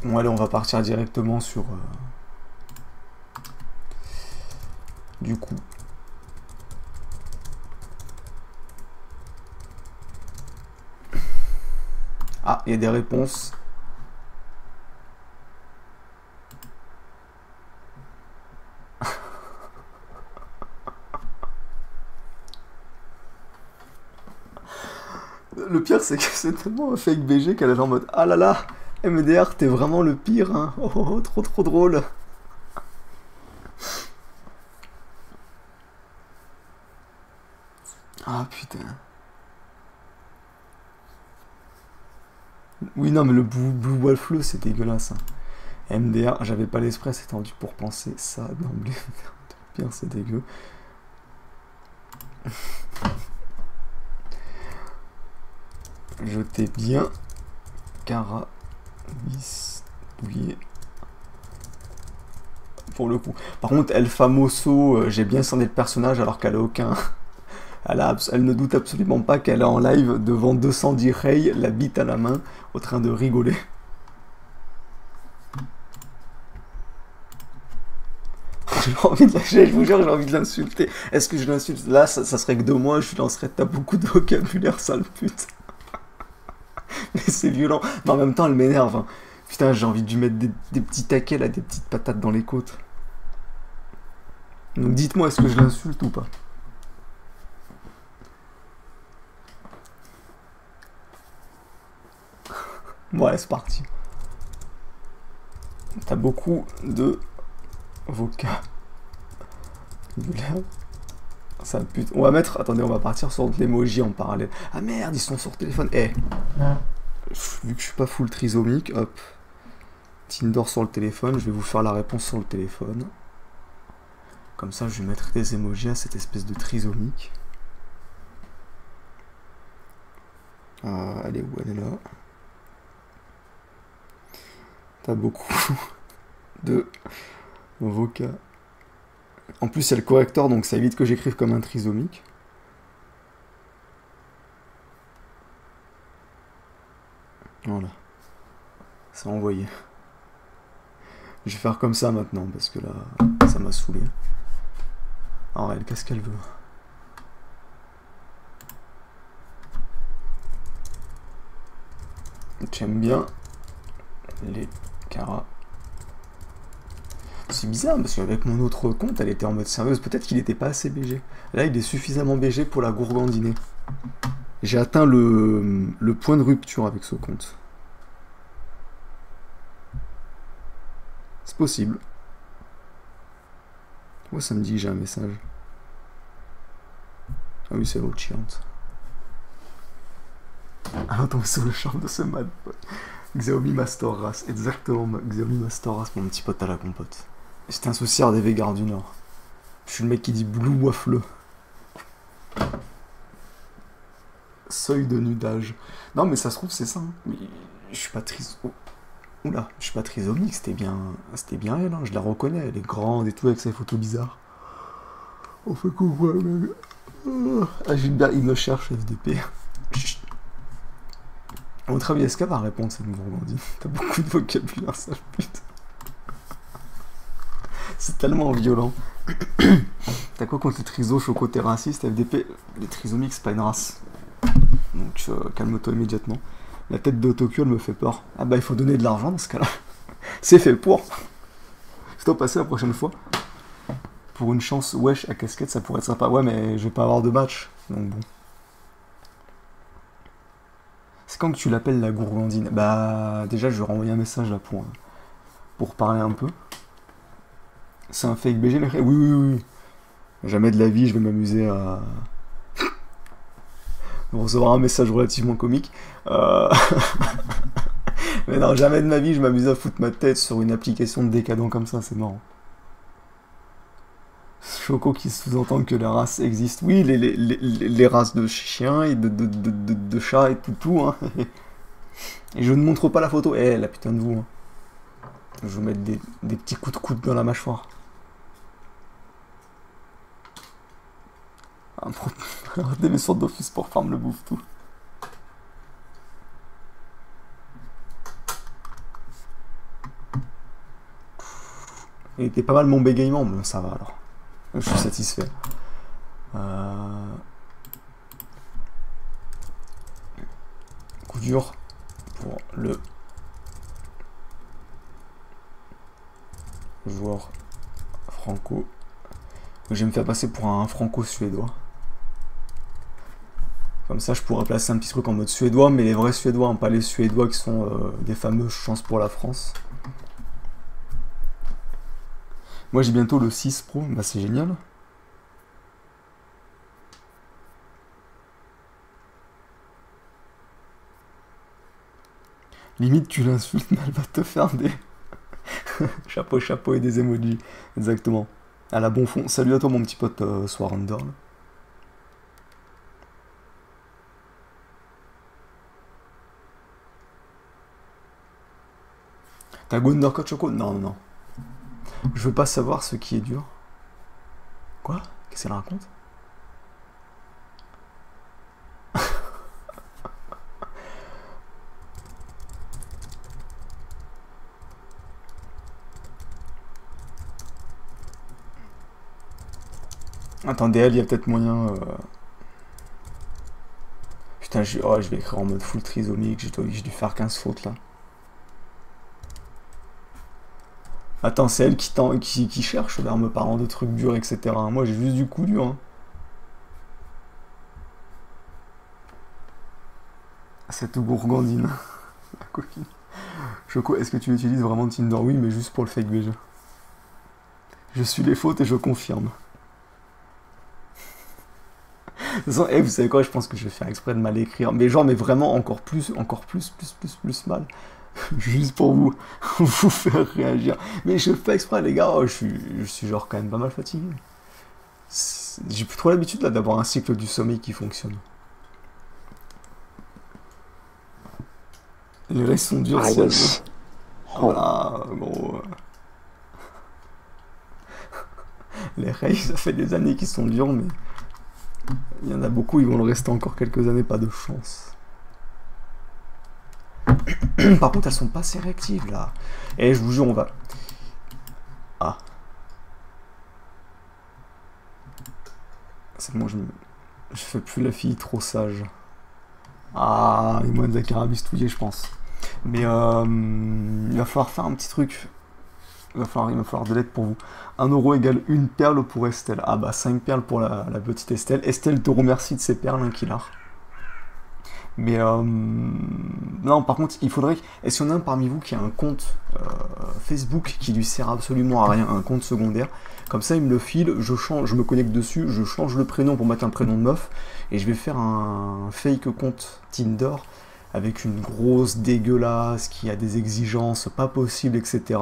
Bon allez, on va partir directement sur... Du coup... Ah, il y a des réponses. Le pire, c'est que c'est tellement un fake BG qu'elle est en mode ah là là, MDR, t'es vraiment le pire, hein. Oh, trop drôle. Ah putain. Oui, non, mais le Blue Waffle, c'est dégueulasse. Hein. MDR, j'avais pas l'esprit étendu pour penser ça d'emblée. Pire, c'est dégueu. Je t'ai bien carabistouillé pour le coup. Par contre, El Famoso, j'ai bien cerné le personnage alors qu'elle a aucun... Elle ne doute absolument pas qu'elle est en live devant 210 Ray, la bite à la main, au train de rigoler. J'ai envie de lâcher, je vous jure, j'ai envie de l'insulter. Est-ce que je l'insulte? Là, ça serait que 2 mois, je lui lancerais t'as beaucoup de vocabulaire, sale pute. Mais c'est violent. Mais en même temps, elle m'énerve. Hein. Putain, j'ai envie de lui mettre des petits taquets, là, des petites patates dans les côtes. Donc dites-moi, est-ce que je l'insulte ou pas? Bon, allez, c'est parti. T'as beaucoup de vocabulaire. Ça pute. On va mettre... Attendez, on va partir sur de l'emoji en parallèle. Ah merde, ils sont sur téléphone. Eh. Vu que je suis pas full trisomique, hop. Tinder sur le téléphone. Je vais vous faire la réponse sur le téléphone. Comme ça, je vais mettre des emojis à cette espèce de trisomique. Elle est où? Elle est là. T'as beaucoup de vocats. En plus, il y a le correcteur, donc ça évite que j'écrive comme un trisomique. Voilà. C'est envoyé. Je vais faire comme ça maintenant, parce que là, ça m'a saoulé. Alors, elle, qu'est-ce qu'elle veut? J'aime bien les caras. C'est bizarre, parce qu'avec mon autre compte, elle était en mode sérieuse. Peut-être qu'il n'était pas assez BG. Là, il est suffisamment BG pour la gourgandiner. J'ai atteint le point de rupture avec ce compte. C'est possible. Pourquoi ça me dit que j'ai un message? Ah oui, c'est l'autre chiante. Ah, attends, sur le charme de ce mad pote. Xiaomi Master Race, exactement, Xiaomi Master Race, mon petit pote à la compote. J'étais un souciard des Végards du Nord. Je suis le mec qui dit Blue Waffle. Seuil de nudage. Non, mais ça se trouve, c'est ça. Hein. Mais je suis pas triste. Oh. Oula, je suis pas trisomique, c'était bien elle, hein. Je la reconnais, elle est grande et tout avec ses photos bizarres. On fait coucou, mec. Ah, Gilbert, il me cherche, FDP. À votre avis, est-ce qu'elle va répondre cette gourgandine? T'as beaucoup de vocabulaire, sale pute. C'est tellement violent. T'as quoi contre les trisos chocoterracistes, FDP? Les trisomiques, c'est pas une race. Donc calme-toi immédiatement. La tête d'autocue, elle me fait peur. Ah bah il faut donner de l'argent dans ce cas-là. C'est fait pour. Je dois passer la prochaine fois. Pour une chance, wesh, à casquette, ça pourrait être sympa. Ouais, mais je vais pas avoir de match. Donc bon. C'est quand que tu l'appelles la gourgandine? Bah déjà, je vais renvoyer un message là pour parler un peu. C'est un fake BG, mec. Oui, oui, oui. Jamais de la vie, je vais m'amuser à recevoir un message relativement comique. Mais non, jamais de ma vie, je m'amuse à foutre ma tête sur une application de décadent comme ça, c'est marrant. Choco qui sous-entend que les races existent. Oui, les races de chiens et de chats et tout, hein. Et je ne montre pas la photo. Eh, la putain de vous. Hein. Je vais vous mettre des petits coups de coude dans la mâchoire. Arrêtez mes sortes d'office pour farm le bouffe tout. Il était pas mal mon bégaiement, mais ça va alors. Je suis satisfait. Coup dur pour le joueur franco. Je vais me faire passer pour un franco-suédois. Comme ça, je pourrais placer un petit truc en mode suédois, mais les vrais suédois, hein, pas les suédois qui sont des fameuses chances pour la France. Moi, j'ai bientôt le 6 Pro, bah c'est génial. Limite, tu l'insultes, mais elle va te faire des... chapeau et des emojis. Exactement. À la bon fond. Salut à toi, mon petit pote Swarander. T'as go undercut Choco? Non, non. Je veux pas savoir ce qui est dur. Quoi? Qu'est-ce qu'elle raconte? Attendez, elle, il y a peut-être moyen... Putain, je vais écrire en mode full trisomique, j'ai dû faire 15 fautes là. Attends, c'est elle qui cherche là, en me parlant de trucs durs, etc. Moi, j'ai juste du coup dur. Hein. Cette gourgandine. La coquine. Choco, est-ce que tu utilises vraiment Tinder? Oui, mais juste pour le fake BG. Je suis les fautes et je confirme. De toute façon, vous savez quoi, je pense que je vais faire exprès de mal écrire. Mais genre, mais vraiment encore plus mal. Juste pour vous faire réagir. Mais je fais exprès, les gars, je suis genre quand même pas mal fatigué. J'ai plus trop l'habitude là d'avoir un cycle du sommeil qui fonctionne. Les rails sont durs, si elle veut. Ice. Home. Voilà, gros. Les rails, ça fait des années qu'ils sont durs, mais il y en a beaucoup, ils vont le rester encore quelques années, pas de chance. Par contre, elles sont pas assez réactives, là. Et je vous jure, on va... Ah. C'est que moi, je fais plus la fille trop sage. Ah, il de la carabistouiller, je pense. Mais il va falloir faire un petit truc. Il va falloir de l'aide pour vous. 1€ égale une perle pour Estelle. Ah bah 5 perles pour la petite Estelle. Estelle te remercie de ces perles, hein, qu'il a. Mais non, par contre, il faudrait... Est-ce qu'il y en a un parmi vous qui a un compte Facebook qui lui sert absolument à rien, un compte secondaire? Comme ça, il me le file, je me connecte dessus, je change le prénom pour mettre un prénom de meuf, et je vais faire un fake compte Tinder avec une grosse dégueulasse qui a des exigences pas possibles, etc.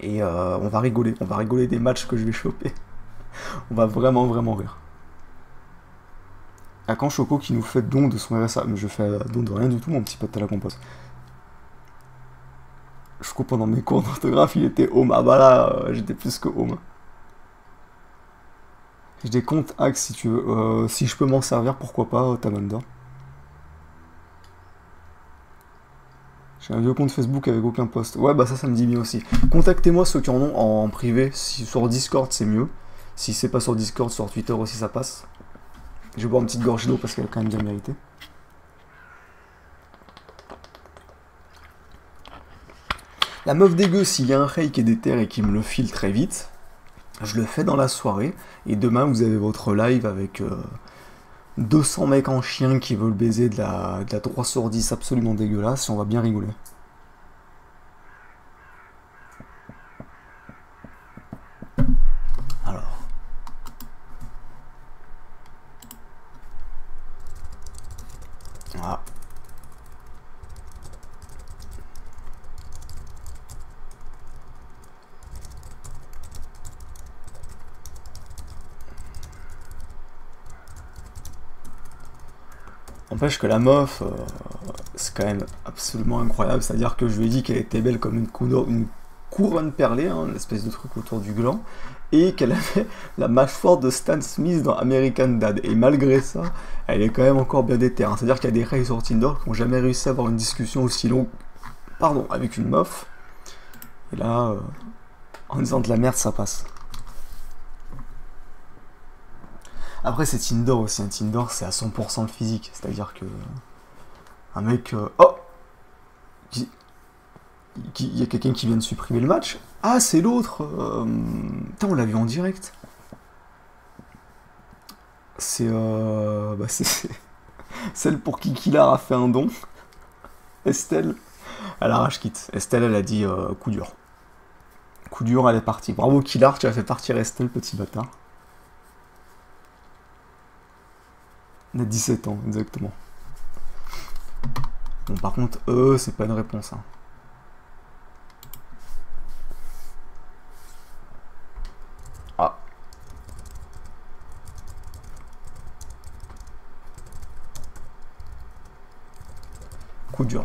Et on va rigoler des matchs que je vais choper. On va vraiment, vraiment rire. À quand Choco qui nous fait don de son RSA? Mais je fais don de rien du tout, mon petit pote à la compote. Choco, pendant mes cours d'orthographe, il était home. Ah bah là, j'étais plus que home. J'ai des comptes Axe si tu veux. Si je peux m'en servir, pourquoi pas, Tamanda. J'ai un vieux compte Facebook avec aucun post. Ouais, bah ça me dit bien aussi. Contactez-moi ceux qui en ont en privé. Si sur Discord, c'est mieux. Si c'est pas sur Discord, sur Twitter aussi, ça passe. Je vais boire une petite gorgée d'eau parce qu'elle a quand même bien mérité. La meuf dégueu, s'il y a un rail qui est déter et qui me le file très vite, je le fais dans la soirée. Et demain, vous avez votre live avec 200 mecs en chien qui veulent baiser de la 3/10 absolument dégueulasse. Et on va bien rigoler. Alors. Voilà. N'empêche que la meuf, c'est quand même absolument incroyable. C'est-à-dire que je lui ai dit qu'elle était belle comme une couronne perlée, hein, une espèce de truc autour du gland, et qu'elle avait la mâchoire de Stan Smith dans American Dad. Et malgré ça, elle est quand même encore bien déter. Hein. C'est-à-dire qu'il y a des rails sur Tinder qui n'ont jamais réussi à avoir une discussion aussi longue, pardon, avec une meuf. Et là, en disant de la merde, ça passe. Après, c'est Tinder aussi. Un Tinder, c'est à 100% le physique. C'est-à-dire que... Un mec... Oh, il y a quelqu'un qui vient de supprimer le match. Ah, c'est l'autre. Putain, on l'a vu en direct. C'est... Bah, c'est... Celle pour qui Kilar a fait un don. Estelle. Elle arrache quitte. Estelle, elle a dit coup dur. Coup dur, elle est partie. Bravo Kilar, tu as fait partir Estelle, petit bâtard. On a 17 ans, exactement. Bon, par contre, c'est pas une réponse. Hein. Ah. Coup dur.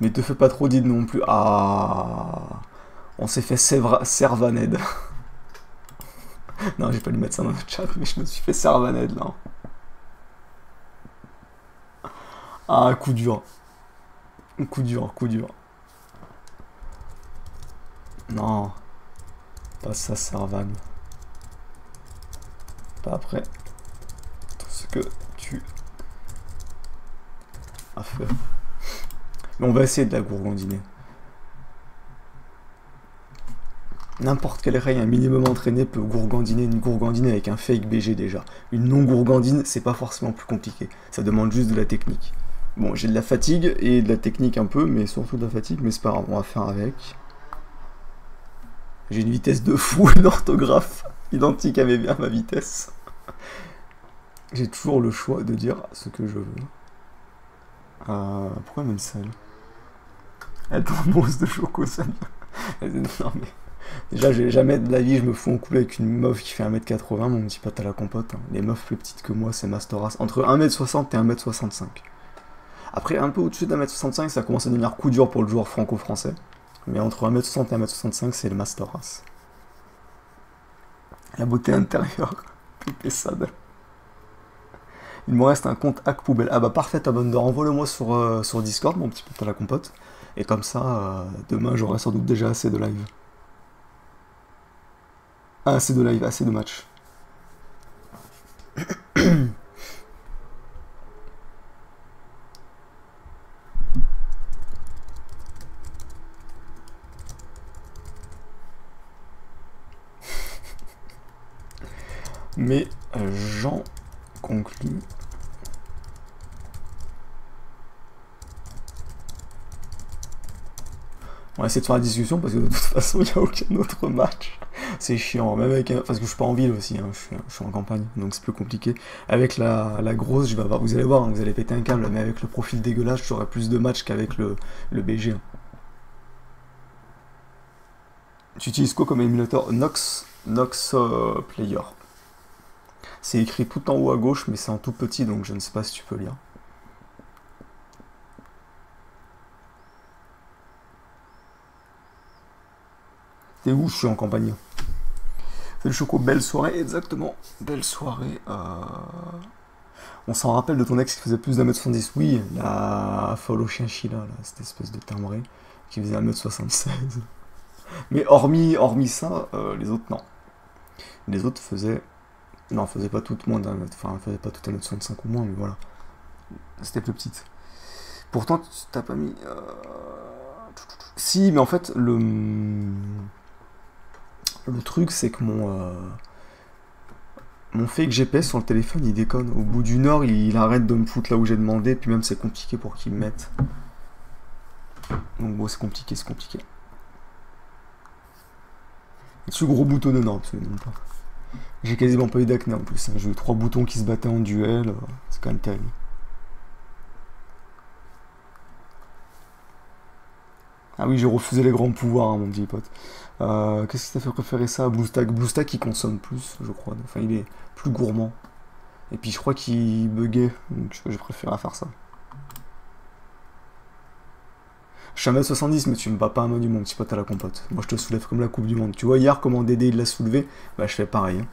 Mais te fais pas trop d'idées non plus. Ah. On s'est fait Servaned. Non, j'ai pas dû mettre ça dans le chat, mais je me suis fait Servaned là. Ah, coup dur. Coup dur, coup dur. Non. Pas ça, Servan. Pas après. Tout ce que tu as fait. Mais on va essayer de la gourgandiner. N'importe quel rail un minimum entraîné peut gourgandiner une gourgandine avec un fake BG déjà. Une non-gourgandine, c'est pas forcément plus compliqué. Ça demande juste de la technique. Bon, j'ai de la fatigue et de la technique un peu, mais surtout de la fatigue, mais c'est pas grave, on va faire avec. J'ai une vitesse de fou, une orthographe identique à ma vitesse. J'ai toujours le choix de dire ce que je veux. Pourquoi même celle? Elle tombe de choco, celle. Non mais... Déjà, jamais de la vie, je me fous en couple avec une meuf qui fait 1m80, mon petit pote à la compote. Hein. Les meufs plus petites que moi, c'est Mastoras. Entre 1m60 et 1m65. Après, un peu au-dessus d'1m65, ça commence à devenir coup dur pour le joueur franco-français. Mais entre 1m60 et 1m65, c'est le Mastoras. La beauté intérieure. Pépé Sad. Il me reste un compte hack poubelle. Ah bah parfait, Abondor, envoie-le-moi sur Discord, mon petit pote à la compote. Et comme ça, demain, j'aurai sans doute déjà assez de live. Ah, assez de live, assez de match. Mais j'en conclus. On va essayer de faire la discussion parce que de toute façon il n'y a aucun autre match. C'est chiant, même avec parce que je suis pas en ville aussi, hein, je suis en campagne, donc c'est plus compliqué. Avec la grosse, je vais avoir, vous allez voir, hein, vous allez péter un câble, mais avec le profil dégueulasse, j'aurai plus de matchs qu'avec le BG. Tu utilises quoi comme émulateur? Nox Player. C'est écrit tout en haut à gauche, mais c'est en tout petit, donc je ne sais pas si tu peux lire. T'es où? Je suis en campagne. C'est le choco, belle soirée, exactement. Belle soirée. On s'en rappelle de ton ex qui faisait plus d'1m70. Oui, la folle au chien chila, là, cette espèce de timbré, qui faisait 1m76. Mais hormis ça, les autres, non. Les autres faisaient... Non, faisaient pas toutes moins d'un mètre. Enfin, faisaient pas toutes 1m65 ou moins, mais voilà. C'était plus petite. Pourtant, tu t'as pas mis... Si, mais en fait, le truc, c'est que mon fake GPS sur le téléphone, il déconne. Au bout d'une heure, il arrête de me foutre là où j'ai demandé, puis même c'est compliqué pour qu'il me mette. Donc bon, c'est compliqué, c'est compliqué. Ce gros bouton, non, absolument pas. J'ai quasiment pas eu d'acné en plus. Hein. J'ai eu 3 boutons qui se battaient en duel. C'est quand même terrible. Ah oui, j'ai refusé les grands pouvoirs, hein, mon petit pote. Qu'est-ce qui t'a fait préférer ça à BlueStack? BlueStack, il consomme plus, je crois. Enfin, il est plus gourmand. Et puis, je crois qu'il buguait. Donc, j'ai préféré faire ça. Je suis 1m70, mais tu me bats pas un menu, mon petit pote à la compote. Moi, je te soulève comme la Coupe du Monde. Tu vois, hier, comment Dédé il l'a soulevé? Bah, je fais pareil. Hein.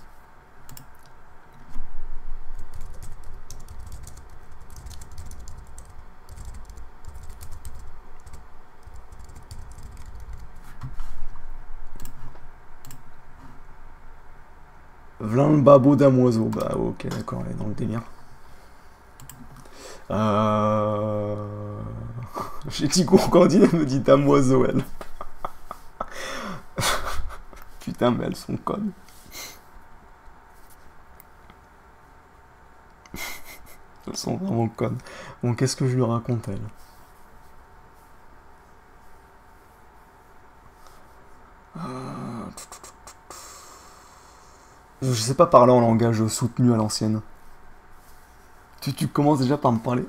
V'là le babo damoiseau. Bah, ok, d'accord, elle est dans le délire. J'ai dit gourgandine, elle me dit damoiseau, elle. Putain, mais elles sont connes. Elles sont vraiment connes. Bon, qu'est-ce que je lui raconte, elle? Je sais pas parler en langage soutenu à l'ancienne. Tu commences déjà par me parler.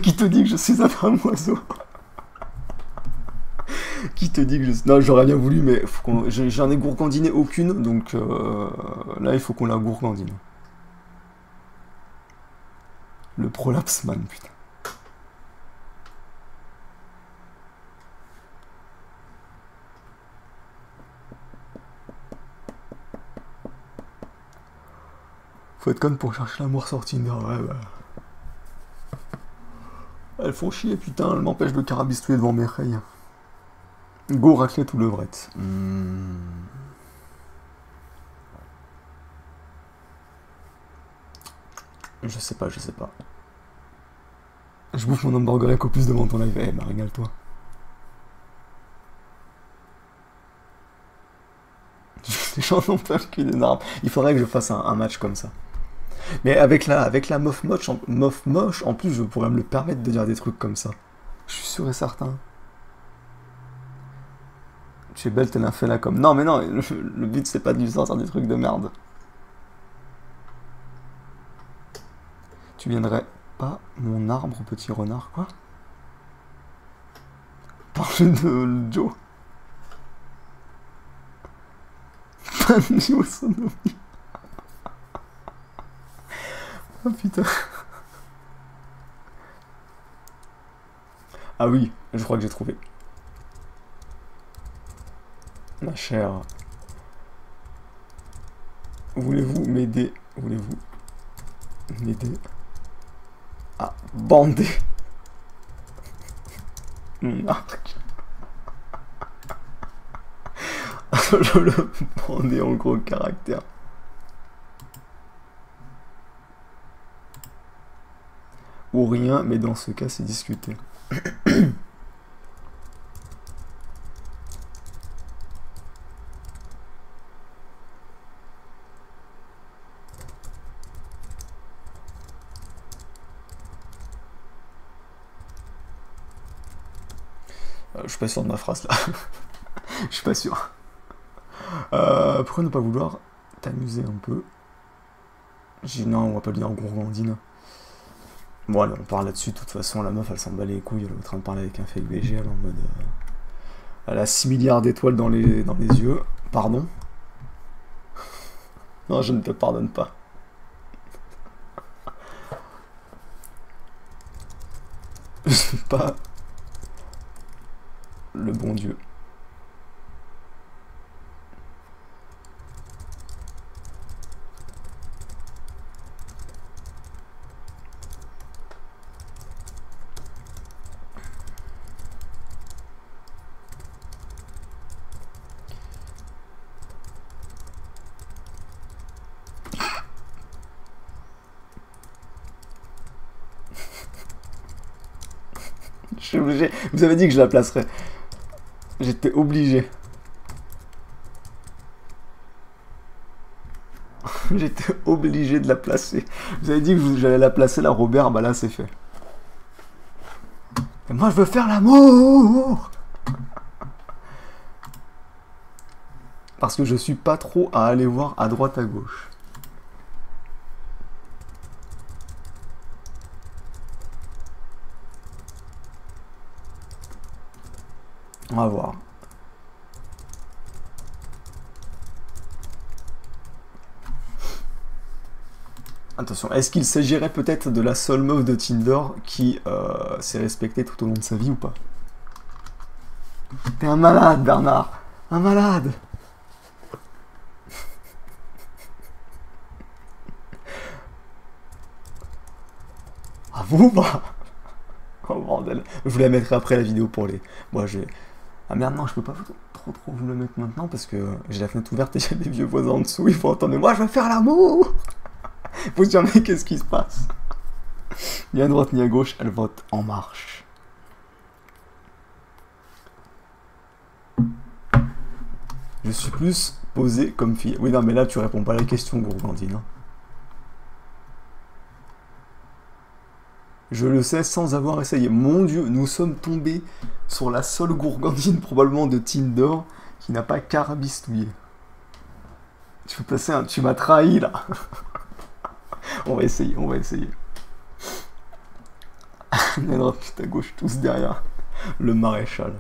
Qui te dit que je suis un oiseau? Qui te dit que je... Non, j'aurais bien voulu, mais j'en ai gourgandiné aucune, donc là, il faut qu'on la gourgandine. Le prolapsman, putain. Faut être conne pour chercher l'amour sur Tinder, ouais, bah. Elles font chier, putain, elles m'empêchent de carabistouiller devant mes rayes. Go raclette ou levrette. Je sais pas. Je bouffe mon hamburger avec au plus devant ton live. Eh bah régale-toi. Les gens n'ont peur qu'une arme. Il faudrait que je fasse un match comme ça. Mais avec la meuf moche, en plus, je pourrais me le permettre de dire des trucs comme ça. Je suis sûr et certain. Tu es belle, t'es un fait là comme... Non, mais non, le but, c'est pas de lui sortir des trucs de merde. Tu viendrais pas mon arbre, petit renard, quoi? Parle de Joe. Niveau sonomie. Oh putain. Ah oui, je crois que j'ai trouvé. Ma chère. Voulez-vous m'aider? Voulez-vous m'aider à bander mon arc? Je le bander en gros caractère. Ou rien, mais dans ce cas, c'est discuté. Je suis pas sûr de ma phrase là. Je suis pas sûr. Pourquoi ne pas vouloir t'amuser un peu? J'ai non, on va pas lui dire gourgandine. Bon allez, on part là-dessus, de toute façon la meuf elle s'en bat les couilles, elle est en train de parler avec un fake VG, elle est en mode... elle a 6 milliards d'étoiles dans les yeux. Pardon? Non, je ne te pardonne pas. Je suis pas le bon Dieu. Je suis obligé. Vous avez dit que je la placerais. J'étais obligé. J'étais obligé de la placer. Vous avez dit que j'allais la placer, la Robert, bah là c'est fait. Et moi je veux faire l'amour. Parce que je suis pas trop à aller voir à droite à gauche. On va voir. Attention, est-ce qu'il s'agirait peut-être de la seule meuf de Tinder qui s'est respectée tout au long de sa vie ou pas? T'es un malade, Bernard. Un malade. Ah vous bah. Oh bordel. Je vous la mettrai après la vidéo pour les... Moi j'ai... Ah merde non, je peux pas trop vous le mettre maintenant parce que j'ai la fenêtre ouverte et il y a des vieux voisins en dessous, il faut entendre. Mais moi je veux faire l'amour. Faut se dire mais qu'est-ce qui se passe? Ni à droite ni à gauche, elle vote En Marche. Je suis plus posé comme fille. Oui non mais là tu réponds pas à la question gourgandine. Hein. Je le sais sans avoir essayé. Mon Dieu, nous sommes tombés sur la seule gourgandine probablement de Tinder qui n'a pas carabistouillé. Tu peux passer un... Tu m'as trahi là. On va essayer, on va essayer. À droite, à gauche, tous derrière. Le maréchal.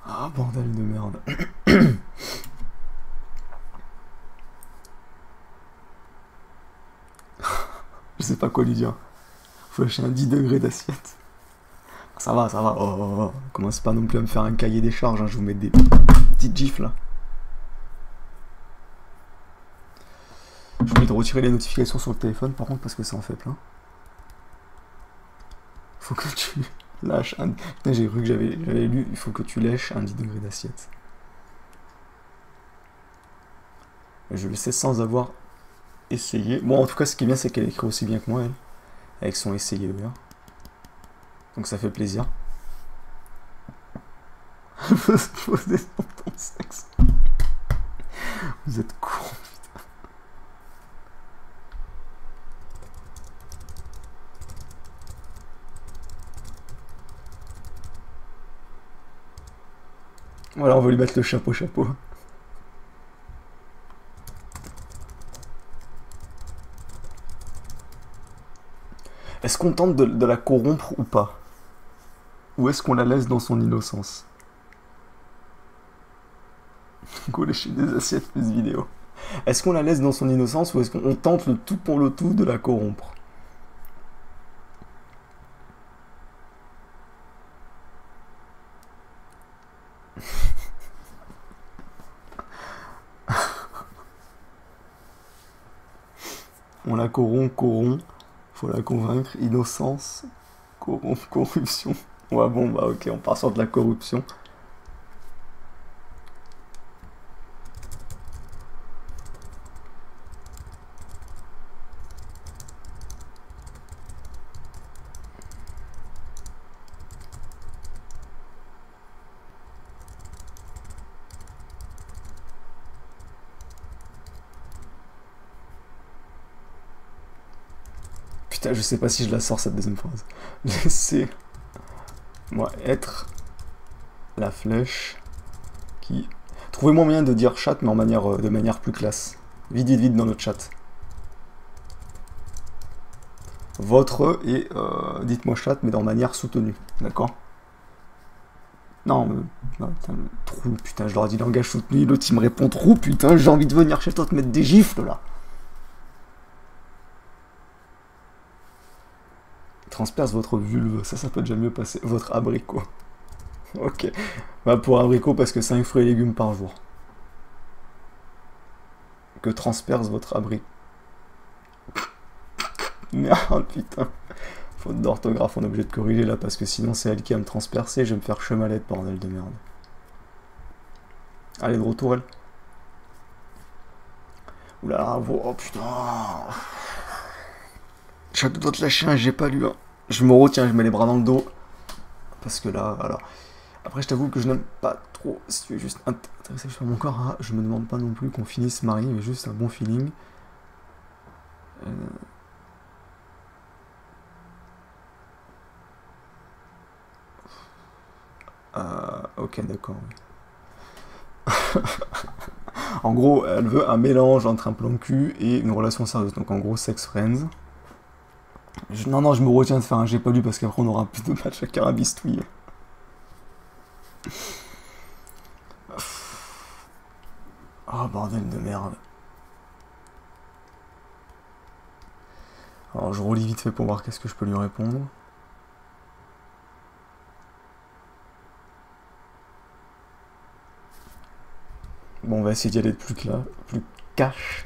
Ah, bordel de merde. Je sais pas quoi lui dire. Faut lâcher un 10 degrés d'assiette. Ça va, ça va. Oh, oh, oh. Commencez pas non plus à me faire un cahier des charges, hein. Je vous mets des petites gifs là. Je vais de retirer les notifications sur le téléphone par contre parce que ça en fait plein. Faut que tu lâches un... Putain, j'ai cru que j'avais lu, il faut que tu lèches un 10 degrés d'assiette. Je le sais sans avoir essayé. Bon, en tout cas, ce qui est bien, c'est qu'elle écrit aussi bien que moi, elle. Avec son essayé là. Donc ça fait plaisir. Poser sur ton sexe. Vous êtes con. Voilà, on va lui mettre le chapeau. Est-ce qu'on tente de la corrompre ou pas? Ou est-ce qu'on la laisse dans son innocence? Go lécher des assiettes plus vidéo. Est-ce qu'on la laisse dans son innocence ou est-ce qu'on tente le tout pour le tout de la corrompre? On la corrompt, faut la convaincre, innocence, corruption. Ouais bon bah ok, on part sur de la corruption. Putain, je sais pas si je la sors cette deuxième phrase. Laissez-moi être la flèche qui... Trouvez-moi moyen de dire chat, mais de manière plus classe. Vite dans le chat. Votre et dites-moi chat, mais de manière soutenue. D'accord? Non, putain, le trou, putain, je leur ai dit langage soutenu, l'autre il me répond trou, putain, j'ai envie de venir chez toi te mettre des gifles là. Transperce votre vulve, ça peut déjà mieux passer. Votre abricot. Ok. Bah pour abricot, parce que 5 fruits et légumes par jour. Que transperce votre abricot. Merde, putain. Faute d'orthographe, on est obligé de corriger là, parce que sinon c'est elle qui va me transpercer, je vais me faire chemalette, bordel de merde. Allez, de retour, elle. Oulala, oh putain. J'ai dois te lâcher un, j'ai pas lu. Hein. Je me retiens, je mets les bras dans le dos. Parce que là, voilà. Après, je t'avoue que je n'aime pas trop. Si tu es juste intéressé sur mon corps, hein, je me demande pas non plus qu'on finisse marié, mais juste un bon feeling. Ok, d'accord. En gros, elle veut un mélange entre un plan de cul et une relation sérieuse. Donc en gros, sex friends. Non, je me retiens de faire un j'ai pas lu parce qu'après on aura plus de matchs à carabistouiller. Oh bordel de merde. Alors je relis vite fait pour voir qu'est-ce que je peux lui répondre. Bon, on va essayer d'y aller de plus cash.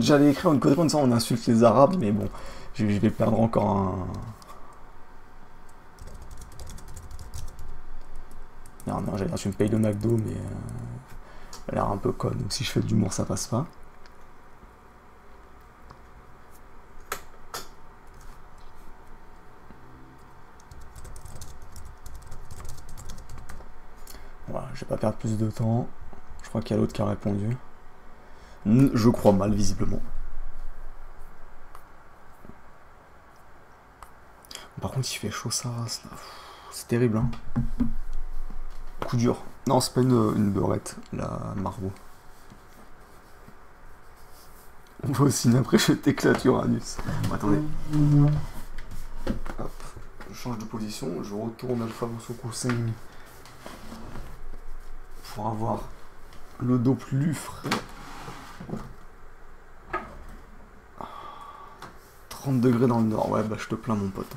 J'allais écrire une connerie comme ça, on insulte les Arabes, mais bon, je vais perdre encore un... Non, j'allais dire tu me payes le McDo, mais elle a l'air un peu conne, donc si je fais de l'humour, ça passe pas. Voilà, je vais pas perdre plus de temps. Je crois qu'il y a l'autre qui a répondu. Je crois mal, visiblement. Par contre, il fait chaud sa race, là. C'est terrible, hein. Coup dur. Non, c'est pas une beurette, la Margot. On voit aussi après je t'éclate Uranus. Bon, attendez. Hop, je change de position, je retourne Alpha Sokoussin pour avoir le dos plus frais. 30 degrés dans le nord, ouais bah je te plains mon pote.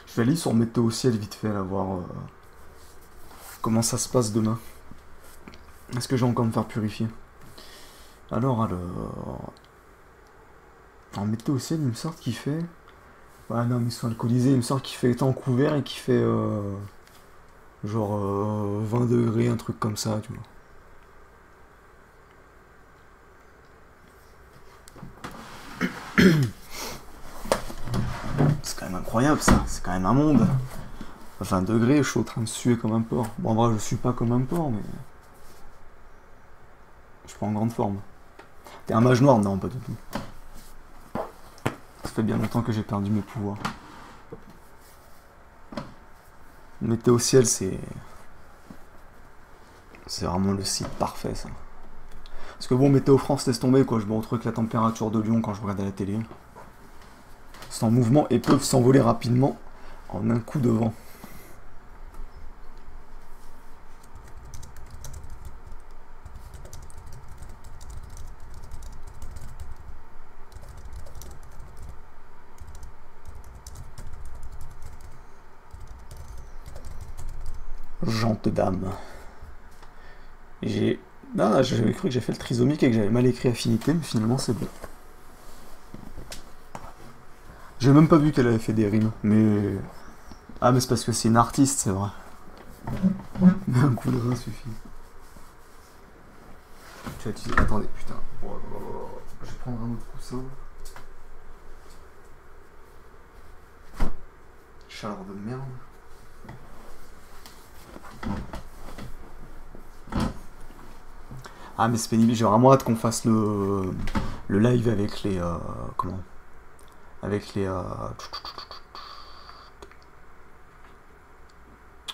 Je vais aller sur Météo Ciel vite fait, là, voir comment ça se passe demain. Est-ce que j'ai encore me faire purifier? Alors, en Météo Ciel, il me sort qu'il fait... Ouais, non, mais ils sont alcoolisés, il me sort qu'il fait temps couvert et qu'il fait... genre 20 degrés, un truc comme ça, tu vois. C'est quand même incroyable ça, c'est quand même un monde. 20 degrés, je suis en train de suer comme un porc. Bon, en vrai, je suis pas comme un porc, mais. Je suis pas en grande forme. T'es un mage noir? Non, pas du tout. Ça fait bien longtemps que j'ai perdu mes pouvoirs. Météo ciel, c'est vraiment le site parfait, ça. Parce que bon, Météo France, laisse tomber, quoi. Je me retrouve avec la température de Lyon quand je regarde à la télé. C'est en mouvement et peuvent s'envoler rapidement en un coup de vent. Jante dame. Non, j'avais cru que j'ai fait le trisomique et que j'avais mal écrit affinité, mais finalement c'est bon. J'ai même pas vu qu'elle avait fait des rimes, mais... Ah, mais c'est parce que c'est une artiste, c'est vrai. Mais un coup de vin suffit. Tu vas utiliser... Attendez, putain. Je vais prendre un autre coussin. Chaleur de merde. Ah, mais c'est pénible, j'ai vraiment hâte qu'on fasse le live avec les... comment? Avec les...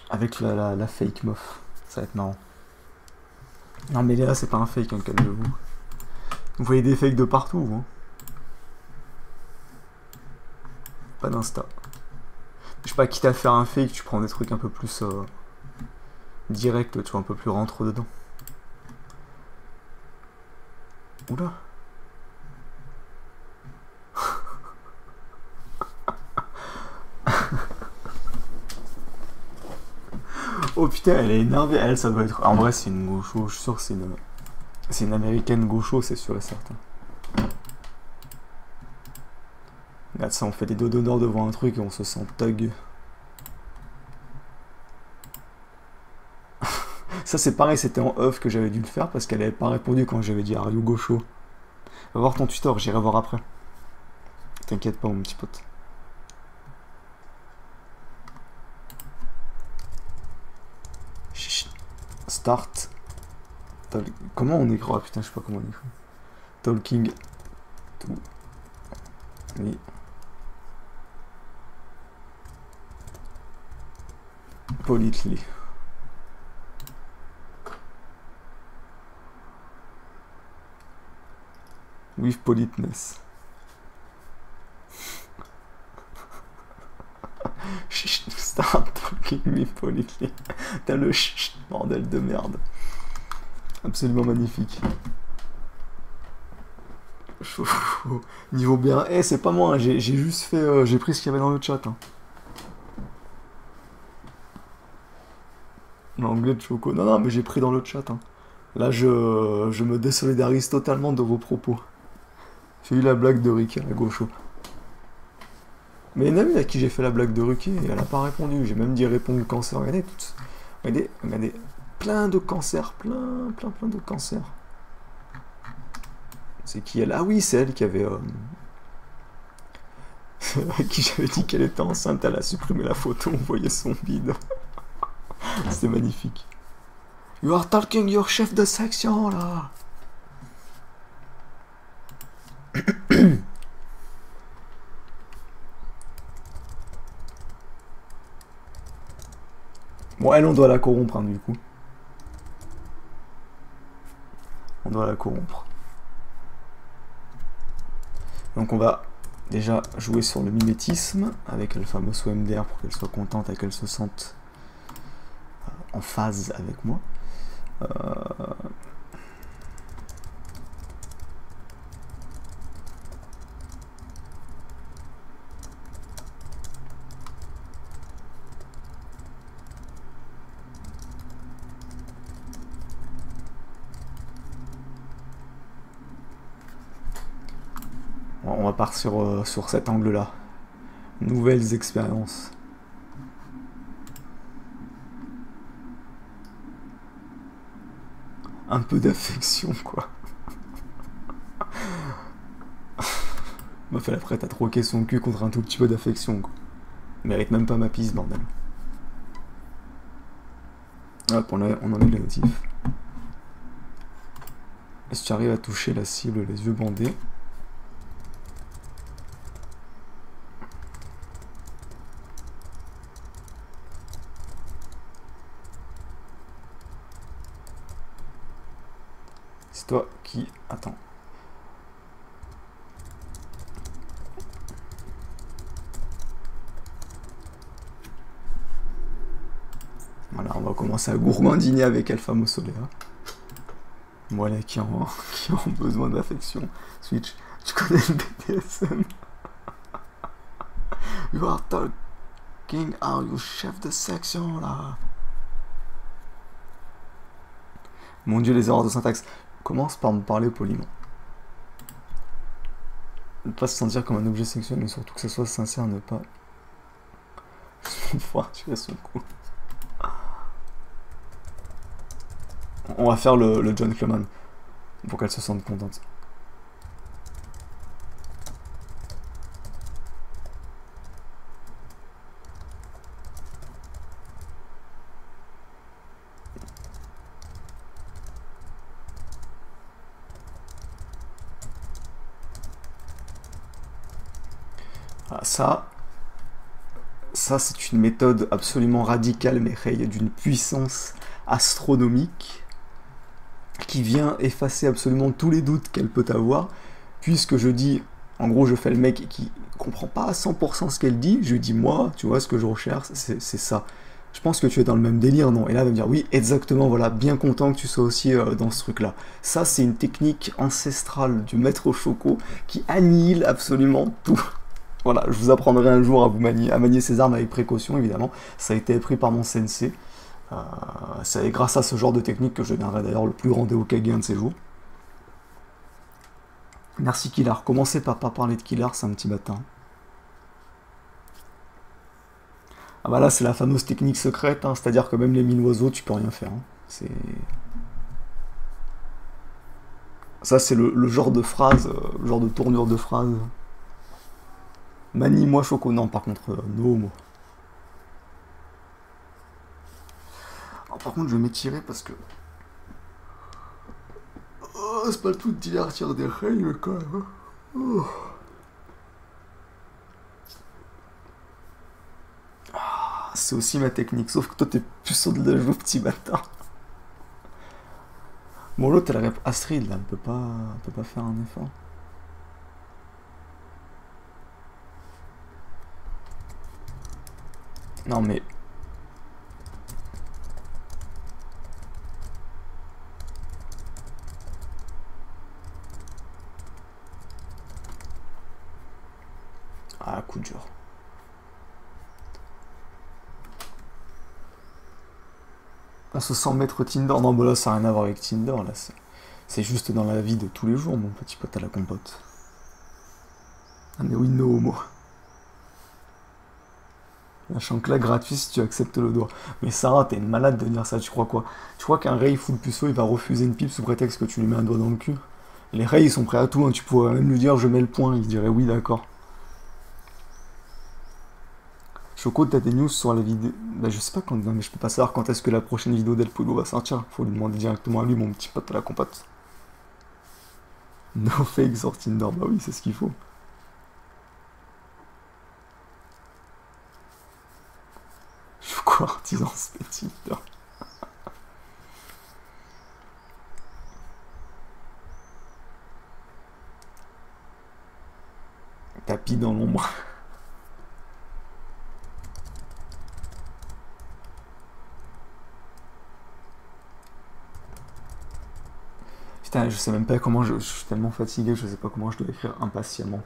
avec la fake meuf. Ça va être marrant. Non mais là, c'est pas un fake, hein, calmez-vous. Vous voyez des fakes de partout, hein. Pas d'insta. Je sais pas, quitte à faire un fake, tu prends des trucs un peu plus... direct, tu vois, un peu plus rentre dedans. Oula. Oh putain, elle est énervée. Elle, ça doit être... En vrai, c'est une gaucho. Je suis sûr que c'est une américaine gaucho, c'est sûr et certain. Regarde ça, on fait des dos d'honneur devant un truc et on se sent thug. Ça, c'est pareil, c'était en off que j'avais dû le faire parce qu'elle avait pas répondu quand j'avais dit Are you gaucho. Va voir ton tuteur, j'irai voir après. T'inquiète pas, mon petit pote. Start. Comment on écrit? Oh putain, je sais pas comment on écrit. Talking to me. Politely. With politeness. Start talking me politely. T'as le bordel de merde. Absolument magnifique. Niveau bien. Eh, c'est pas moi, hein. J'ai juste fait. J'ai pris ce qu'il y avait dans le chat. Hein. L'anglais de Choco. Non, non, mais j'ai pris dans le chat. Hein. Là, je me désolidarise totalement de vos propos. J'ai eu la blague de Ricky à la gauche. Mais une amie à qui j'ai fait la blague de Ricky, elle a pas répondu. J'ai même dit répondre cancer. Regardez, toutes. Regardez. Plein de cancers. Plein de cancers. C'est qui elle? Ah oui, c'est elle qui avait... à qui j'avais dit qu'elle était enceinte. Elle a supprimé la photo, on voyait son bide. C'était magnifique. You are talking your chef de section, là. Bon, elle, on doit la corrompre, hein, du coup. On doit la corrompre. Donc on va déjà jouer sur le mimétisme avec le fameux OMDR pour qu'elle soit contente et qu'elle se sente en phase avec moi. On va partir sur cet angle-là. Nouvelles expériences. Un peu d'affection, quoi. Meuf, elle est prête à troquer son cul contre un tout petit peu d'affection, quoi. Mérite même pas ma pisse, bordel. Hop, on enlève les motifs. Est-ce que tu arrives à toucher la cible, les yeux bandés? C'est toi qui... Attends. Voilà, on va commencer à gourmandiner avec Alpha Mausolea. Voilà qui ont besoin d'affection. Switch, tu connais le BDSM? You are talking out, you chef de section là. Mon dieu, les erreurs de syntaxe. Commence par me parler poliment. Ne pas se sentir comme un objet sexuel, mais surtout que ce soit sincère, ne pas voir tuer son coup. On va faire le John Cleman pour qu'elle se sente contente. Ah, ça c'est une méthode absolument radicale, mais d'une puissance astronomique qui vient effacer absolument tous les doutes qu'elle peut avoir, puisque je dis, en gros je fais le mec qui comprend pas à 100% ce qu'elle dit, je lui dis moi, tu vois, ce que je recherche, c'est ça. Je pense que tu es dans le même délire, non? Et là elle va me dire oui, exactement, voilà, bien content que tu sois aussi dans ce truc-là. Ça c'est une technique ancestrale du maître Choco qui annihile absolument tout. Voilà, je vous apprendrai un jour à manier ces armes avec précaution, évidemment. Ça a été appris par mon sensei. C'est grâce à ce genre de technique que je deviendrai d'ailleurs le plus grand Hokage un de ces jours. Merci Killer. Commencez par pas parler de Killer, c'est un petit bâtard. Ah bah là c'est la fameuse technique secrète, hein, c'est-à-dire que même les mille oiseaux tu peux rien faire. Hein. Ça c'est le genre de phrase, le genre de tournure de phrase. Manie-moi Choco, non par contre, no moi. Par contre, je vais m'étirer parce que. Oh, c'est pas le tout de dire tirer des règles quand même. Oh. Ah, c'est aussi ma technique, sauf que toi t'es plus saut de la joue, petit bâtard. Bon, l'autre elle répond Astrid là, elle peut pas faire un effort. Non mais. Ah, coup dur. On se sent maître Tinder. Non, bah là, ça n'a rien à voir avec Tinder. Là, c'est juste dans la vie de tous les jours, mon petit pote à la compote. Ah, mais oui, no homo. La chancla gratuit si tu acceptes le doigt. Mais Sarah, t'es une malade de dire ça, tu crois quoi? Tu crois qu'un Ray full puceau, il va refuser une pipe sous prétexte que tu lui mets un doigt dans le cul? Les Ray, ils sont prêts à tout, hein. Tu pourrais même lui dire je mets le point, il dirait oui, d'accord. Choco, t'as des news sur la vidéo. Bah, je sais pas quand. Non, mais je peux pas savoir quand est-ce que la prochaine vidéo d'El Pueblo va sortir. Faut lui demander directement à lui, mon petit pote à la compote. No fake sur Tinder. Bah oui, c'est ce qu'il faut. Choco artisan spécifique. Tapis dans l'ombre. Putain, je sais même pas comment je suis tellement fatigué, je sais pas comment je dois écrire impatiemment.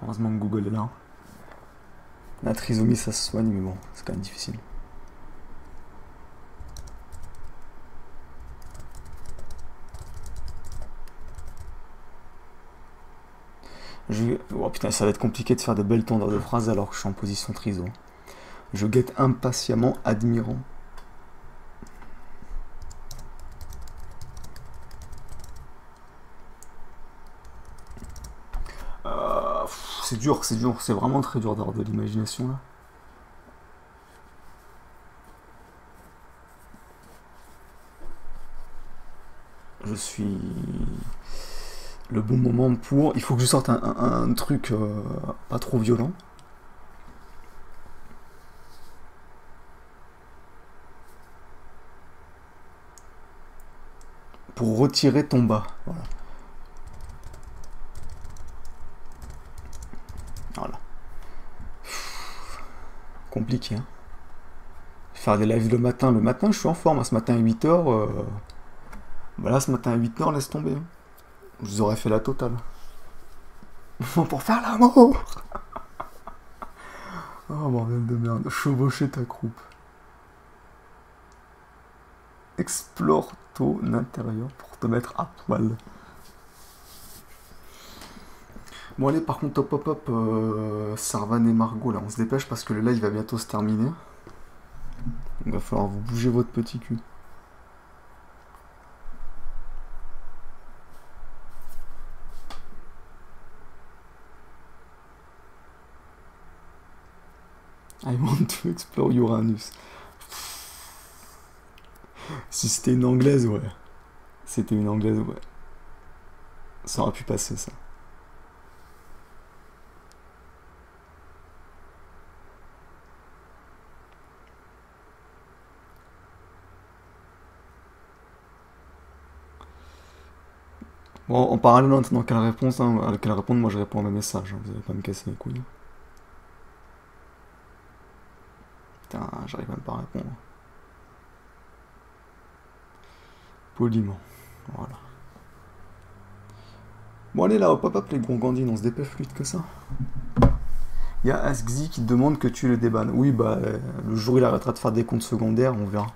Heureusement que Google est là. La trisomie ça se soigne, mais bon, c'est quand même difficile. Oh putain, ça va être compliqué de faire de belles tondeurs de phrases alors que je suis en position triso. Je guette impatiemment, admirant. C'est dur, c'est vraiment très dur d'avoir de l'imagination là. Je suis le bon moment pour... Il faut que je sorte un truc pas trop violent. pour retirer ton bas. Voilà. Voilà. Compliqué, hein. Faire des lives le matin. Le matin, je suis en forme. Hein. Ce matin à 8h. Voilà, ce matin à 8h, laisse tomber. Hein. Je vous aurais fait la totale. Pour faire l'amour. Oh bordel de merde. Chevaucher ta croupe. Explore ton intérieur pour te mettre à poil. Bon allez, par contre, top hop, Sarvan et Margot, là, on se dépêche parce que le live va bientôt se terminer. Il va falloir vous bouger votre petit cul. I want to explore Uranus. Si c'était une anglaise, ouais. C'était une anglaise, ouais. Ça aurait pu passer, ça. Bon, en parallèle, en attendant qu'elle réponde, moi je réponds à mes messages. Hein. Vous allez pas me casser les couilles. Putain, j'arrive même pas à répondre. Poliment. Voilà. Bon, allez là, hop hop hop, les gourgandines, on se dépêche plus vite que ça. Il y a Askzi qui te demande que tu le débannes. Oui, bah, le jour où il arrêtera de faire des comptes secondaires, on verra.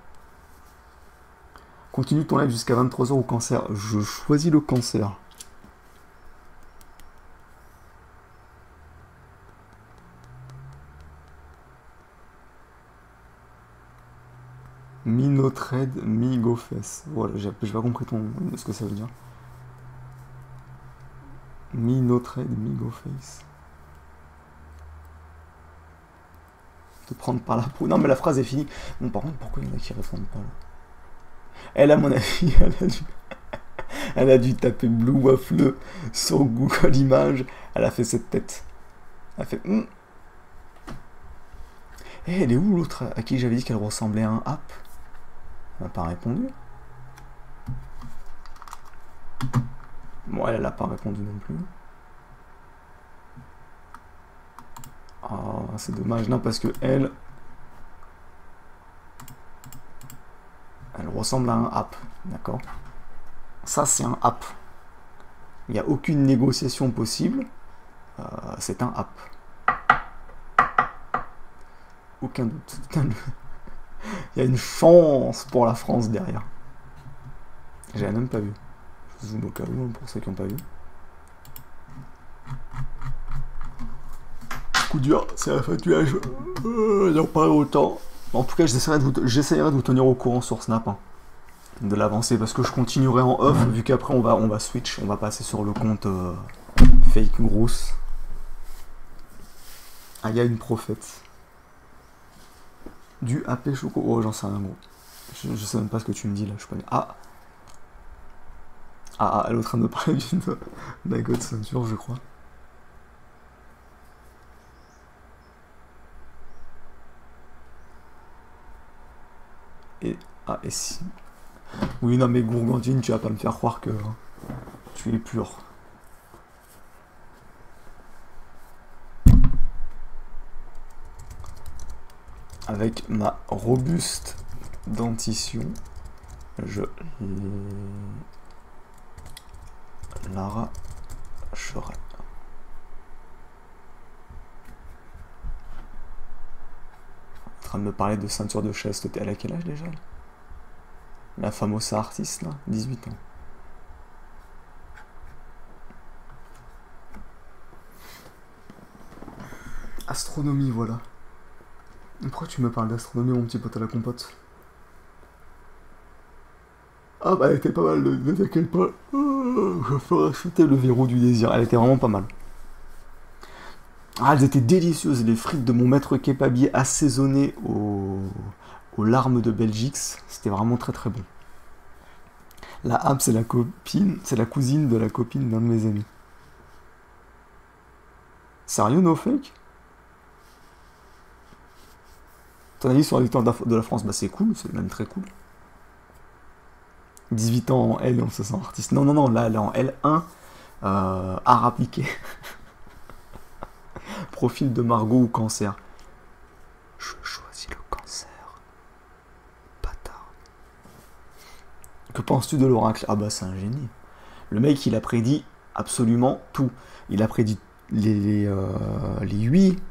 Continue ton live jusqu'à 23h au cancer. Je choisis le cancer. Mi-no-trade, mi-go-fess. Voilà, j'ai pas compris ce que ça veut dire. Mi-no-trade, mi-go-face. Te prendre par la peau. Non, mais la phrase est finie. Bon, par contre, pourquoi il y en a qui répondent pas là? Elle, à mon avis, elle a dû taper Blue Waffle sur Google Images. Elle a fait cette tête. Elle a fait. Eh, elle est où l'autre à qui j'avais dit qu'elle ressemblait à un app? Elle n'a pas répondu. Bon, elle n'a pas répondu non plus. Ah, c'est dommage. Non, parce que elle ressemble à un app. D'accord? Ça, c'est un app. Il n'y a aucune négociation possible. C'est un app. Aucun doute. Il y a une chance pour la France derrière. J'ai même pas vu. Je zoome au cas où pour ceux qui n'ont pas vu. Coup dur, c'est la fin du live. Il n'y a pas autant. En tout cas, j'essaierai de vous tenir au courant sur Snap. Hein, de l'avancée parce que je continuerai en off vu qu'après on va switch, on va passer sur le compte Fake Grosse. Ah, il y a une prophète. Du AP Choco. Oh, j'en sais rien, gros. Je sais même pas ce que tu me dis là. Je connais. Elle est en train de parler d'une God ceinture, je crois. Et si. Oui, non, mais Gourgandine, tu vas pas me faire croire que tu es pur. Avec ma robuste dentition, je l'arracherai. En train de me parler de ceinture de chasteté. Elle a quel âge déjà? La famosa artiste là, 18 ans. Astronomie, voilà. Pourquoi tu me parles d'astronomie, mon petit pote à la compote? Ah bah elle était pas mal, ne t'inquiète pas. Je ferai chuter le verrou du désir. Elle était vraiment pas mal. Ah, elles étaient délicieuses, les frites de mon maître kebabier assaisonnées aux larmes de Belgique. C'était vraiment très très bon. La Ham, c'est la cousine de la copine d'un de mes amis. Sérieux, no fake? Ton avis sur la victoire de la France? Bah c'est cool, c'est même très cool. 18 ans en L, on se sent artiste. Non, non, non, là, elle est en L1, art appliqué. Profil de Margot ou cancer. Je choisis le cancer. Bâtard. Que penses-tu de l'oracle? Ah bah c'est un génie. Le mec, il a prédit absolument tout. Il a prédit les 8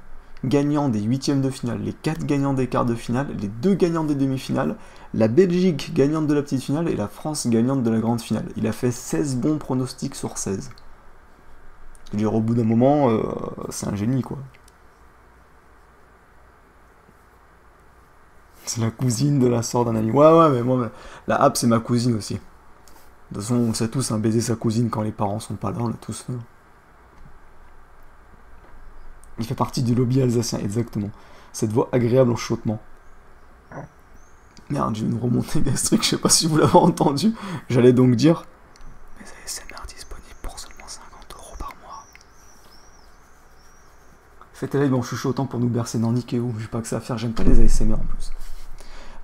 gagnants des huitièmes de finale, les 4 gagnants des quarts de finale, les 2 gagnants des demi-finales, la Belgique gagnante de la petite finale et la France gagnante de la grande finale. Il a fait 16 bons pronostics sur 16. Je veux dire, au bout d'un moment, c'est un génie, quoi. C'est la cousine de la sœur d'un ami. Ouais, ouais, mais moi, la app, c'est ma cousine aussi. De toute façon, on sait tous, hein, baiser sa cousine quand les parents sont pas là, on l'a tous fait. Il fait partie du lobby alsacien, exactement. Cette voix agréable en chuchotement. Merde, j'ai une remontée gastrique, je sais pas si vous l'avez entendu. J'allais donc dire... Mes ASMR disponibles pour seulement 50 € par mois. Faites live en chuchotant pour nous bercer. Non, niquez-vous, j'ai pas que ça à faire, j'aime pas les ASMR en plus.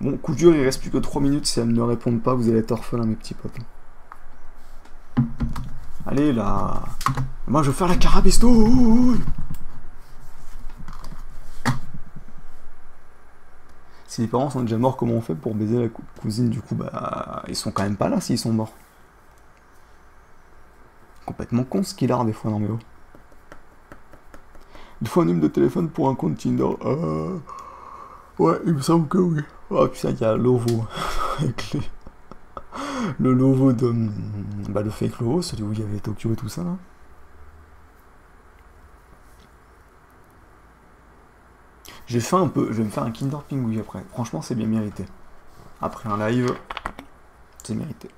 Bon, coup dur, il reste plus que 3 minutes, si elles ne répondent pas, vous allez être orphelin, mes petits potes. Allez, là... Moi, je veux faire la carabistouille. Si les parents sont déjà morts, comment on fait pour baiser la cousine? Du coup, bah, ils sont quand même pas là s'ils sont morts. Complètement con ce qu'il a des fois, non mais oh. Il faut un numéro de téléphone pour un compte Tinder. Ouais, il me semble que oui. Oh putain, il y a Lovo. Avec le Lovo de... Bah, le fake Lovo, celui où il y avait Tokyo et tout ça, là. J'ai faim un peu, je vais me faire un Kinder Pingui après. Franchement, c'est bien mérité. Après un live, c'est mérité.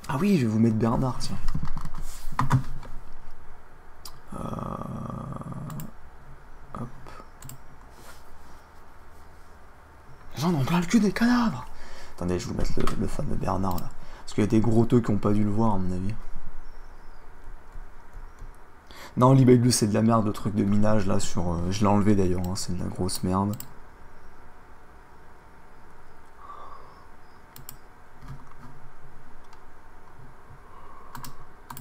Ah oui, je vais vous mettre Bernard, tiens. Hop. Les gens ont plein le cul des cadavres. Attendez, je vais vous mettre le fameux Bernard, là. Parce qu'il y a des gros teux qui n'ont pas dû le voir, à mon avis. Non, l'eBay c'est de la merde, le truc de minage là sur... je l'ai enlevé d'ailleurs, hein, c'est de la grosse merde.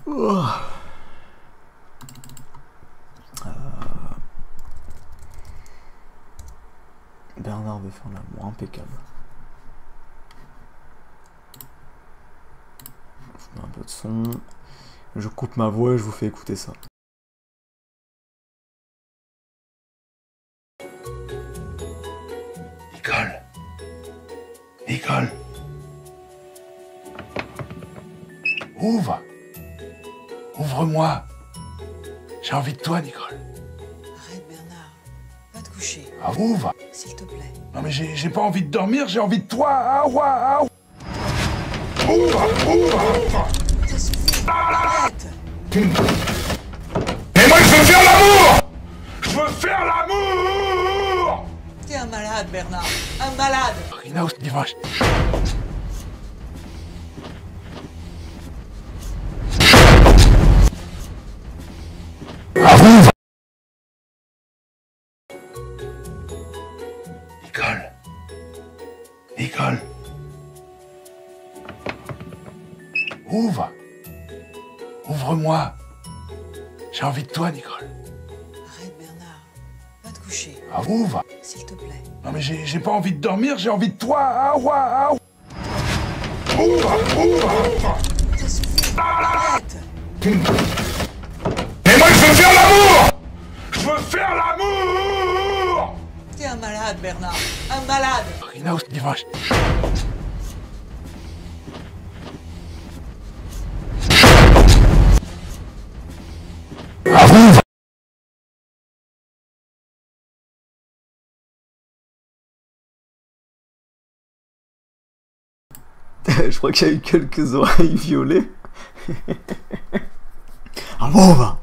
Oh. Bernard veut faire l'amour, impeccable. Je mets un peu de son. Je coupe ma voix et je vous fais écouter ça. Nicole. Nicole. Ouvre. Ouvre-moi. J'ai envie de toi, Nicole. Arrête, Bernard. Va te coucher. Ah, ouvre. S'il te plaît. Non mais j'ai pas envie de dormir, j'ai envie de toi. Ah, ouais, ah. Ouvre. Ça suffit. Arrête. Mais moi, je veux faire l'amour. Je veux faire l'amour. T'es un malade, Bernard. Un malade. Rina, dimanche. Nicole. Nicole. Ouvre. Ouvre-moi. J'ai envie de toi, Nicole. Arrête, Bernard. Va te coucher. Ah, ouvre. S'il te plaît. Non mais j'ai pas envie de dormir, j'ai envie de toi. Ah, ouais, ah. Ouvre. Ça suffit. Arrête. Mais moi, je veux faire l'amour. Je veux faire l'amour. T'es un malade, Bernard. Un malade. Rina, dimanche. Je crois qu'il y a eu quelques oreilles violées. Ah bon, va.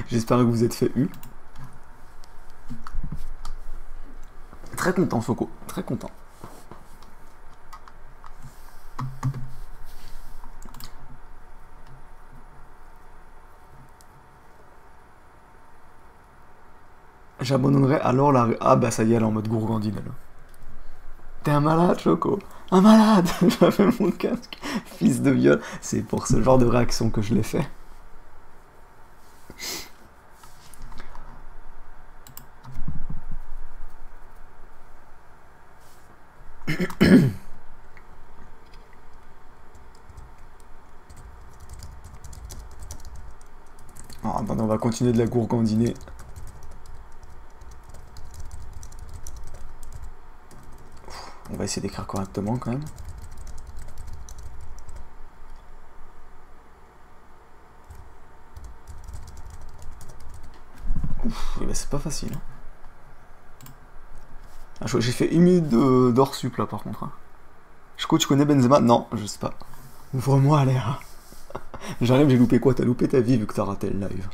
J'espère que vous êtes fait eu. Très content, Foucault. Très content. J'abandonnerai alors la... Ah bah ça y est, elle est en mode gourgandine, là. T'es un malade, Choco. Un malade. J'avais mon casque. Fils de viol. C'est pour ce genre de réaction que je l'ai fait. Ah, attendez, on va continuer de la gourgandiner. On va essayer d'écrire correctement quand même. Ouf, bah c'est pas facile. Ah, j'ai fait 1 minute d'hors sup là par contre. Choco, tu connais Benzema? Non, je sais pas. Ouvre-moi l'air. J'arrive, j'ai loupé quoi? T'as loupé ta vie vu que t'as raté le live.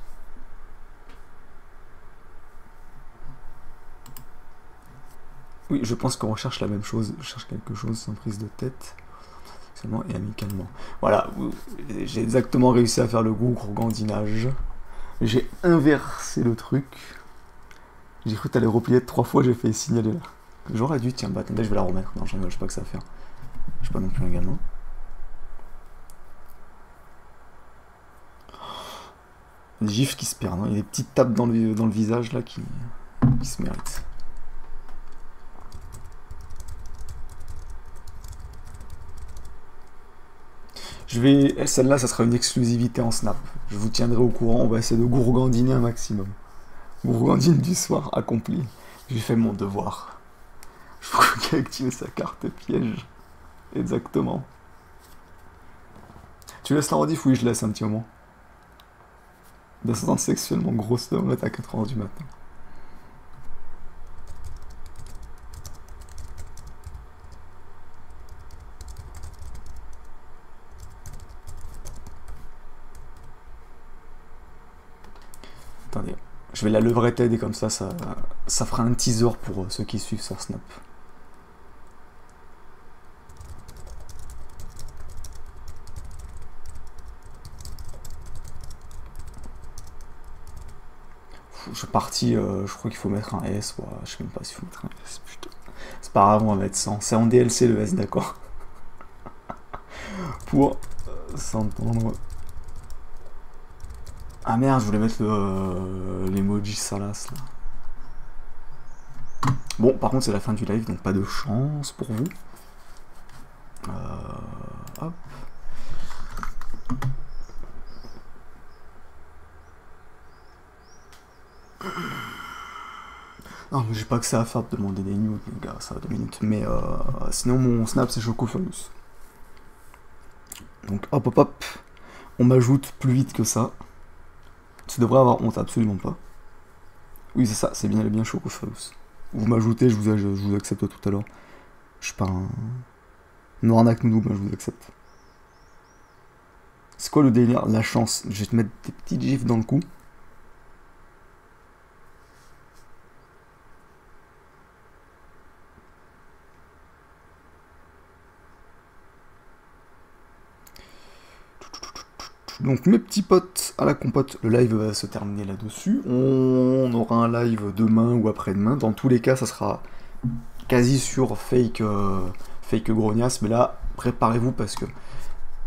Oui, je pense qu'on recherche la même chose. Je cherche quelque chose sans prise de tête. Seulement et amicalement. Voilà, j'ai exactement réussi à faire le gourgandinage. J'ai inversé le truc. J'ai cru que t'allais replier 3 fois, j'ai fait signaler là. J'aurais dû, tiens, bah attendez, je vais la remettre. Non, je sais pas que ça va faire. Je sais pas non plus également. Des gifs qui se perdent, hein. Il y a des petites tapes dans le visage là qui se méritent. Celle-là, ça sera une exclusivité en snap. Je vous tiendrai au courant, on va essayer de gourgandiner un maximum. Gourgandine du soir accompli. J'ai fait mon devoir. Je crois qu'il a activé sa carte piège. Exactement. Tu laisses la rediff? Oui, je laisse un petit moment. D'ascendance sexuellement grosse de remettre à 4h du matin. Attendez, je vais la levrette et comme ça fera un teaser pour ceux qui suivent sur Snap. Je suis parti, je crois qu'il faut mettre un S, ouais, je sais même pas s'il faut mettre un S, putain. C'est pas grave, on va mettre 100. C'est en DLC le S, d'accord. Pour s'entendre. Ah merde, je voulais mettre l'emoji Salas là. Bon, par contre, c'est la fin du live, donc pas de chance pour vous. Hop. Non, mais j'ai pas que ça à faire de demander des news, les gars, ça va 2 minutes. Mais sinon, mon snap, c'est Choco Furious. Donc, hop, hop, hop. On m'ajoute plus vite que ça. Tu devrais avoir honte, absolument pas. Oui, c'est ça, c'est bien Choco Furious. Vous m'ajoutez, je vous accepte tout à l'heure. Je suis pas un arnaque nounou, mais je vous accepte. C'est quoi le délire? La chance. Je vais te mettre des petites gifs dans le cou. Donc mes petits potes à la compote, le live va se terminer là-dessus. On aura un live demain ou après-demain. Dans tous les cas, ça sera quasi sûr fake grognasse. Mais là, préparez-vous parce que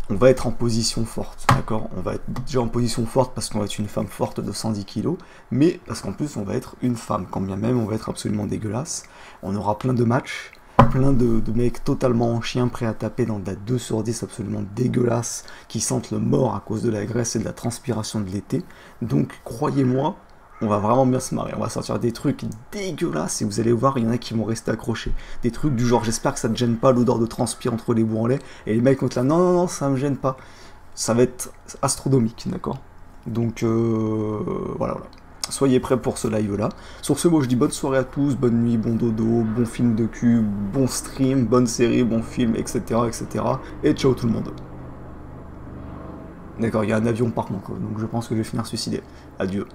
on va être en position forte, d'accord? On va être déjà en position forte parce qu'on va être une femme forte de 110 kg, mais parce qu'en plus on va être une femme, quand bien même on va être absolument dégueulasse. On aura plein de matchs, plein de mecs totalement en chien, prêts à taper dans de la 2 sur 10 absolument dégueulasse, qui sentent le mort à cause de la graisse et de la transpiration de l'été. Donc croyez-moi, on va vraiment bien se marrer. On va sortir des trucs dégueulasses et vous allez voir, il y en a qui vont rester accrochés. Des trucs du genre, j'espère que ça ne te gêne pas l'odeur de transpire entre les bourrelets. Et les mecs vont être là, non, non, non, ça me gêne pas. Ça va être astronomique, d'accord? Donc voilà. Soyez prêts pour ce live-là. Sur ce, moi je dis bonne soirée à tous, bonne nuit, bon dodo, bon film de cul, bon stream, bonne série, bon film, etc. etc. Et ciao tout le monde. D'accord, il y a un avion par contre, donc je pense que je vais finir suicidé. Adieu.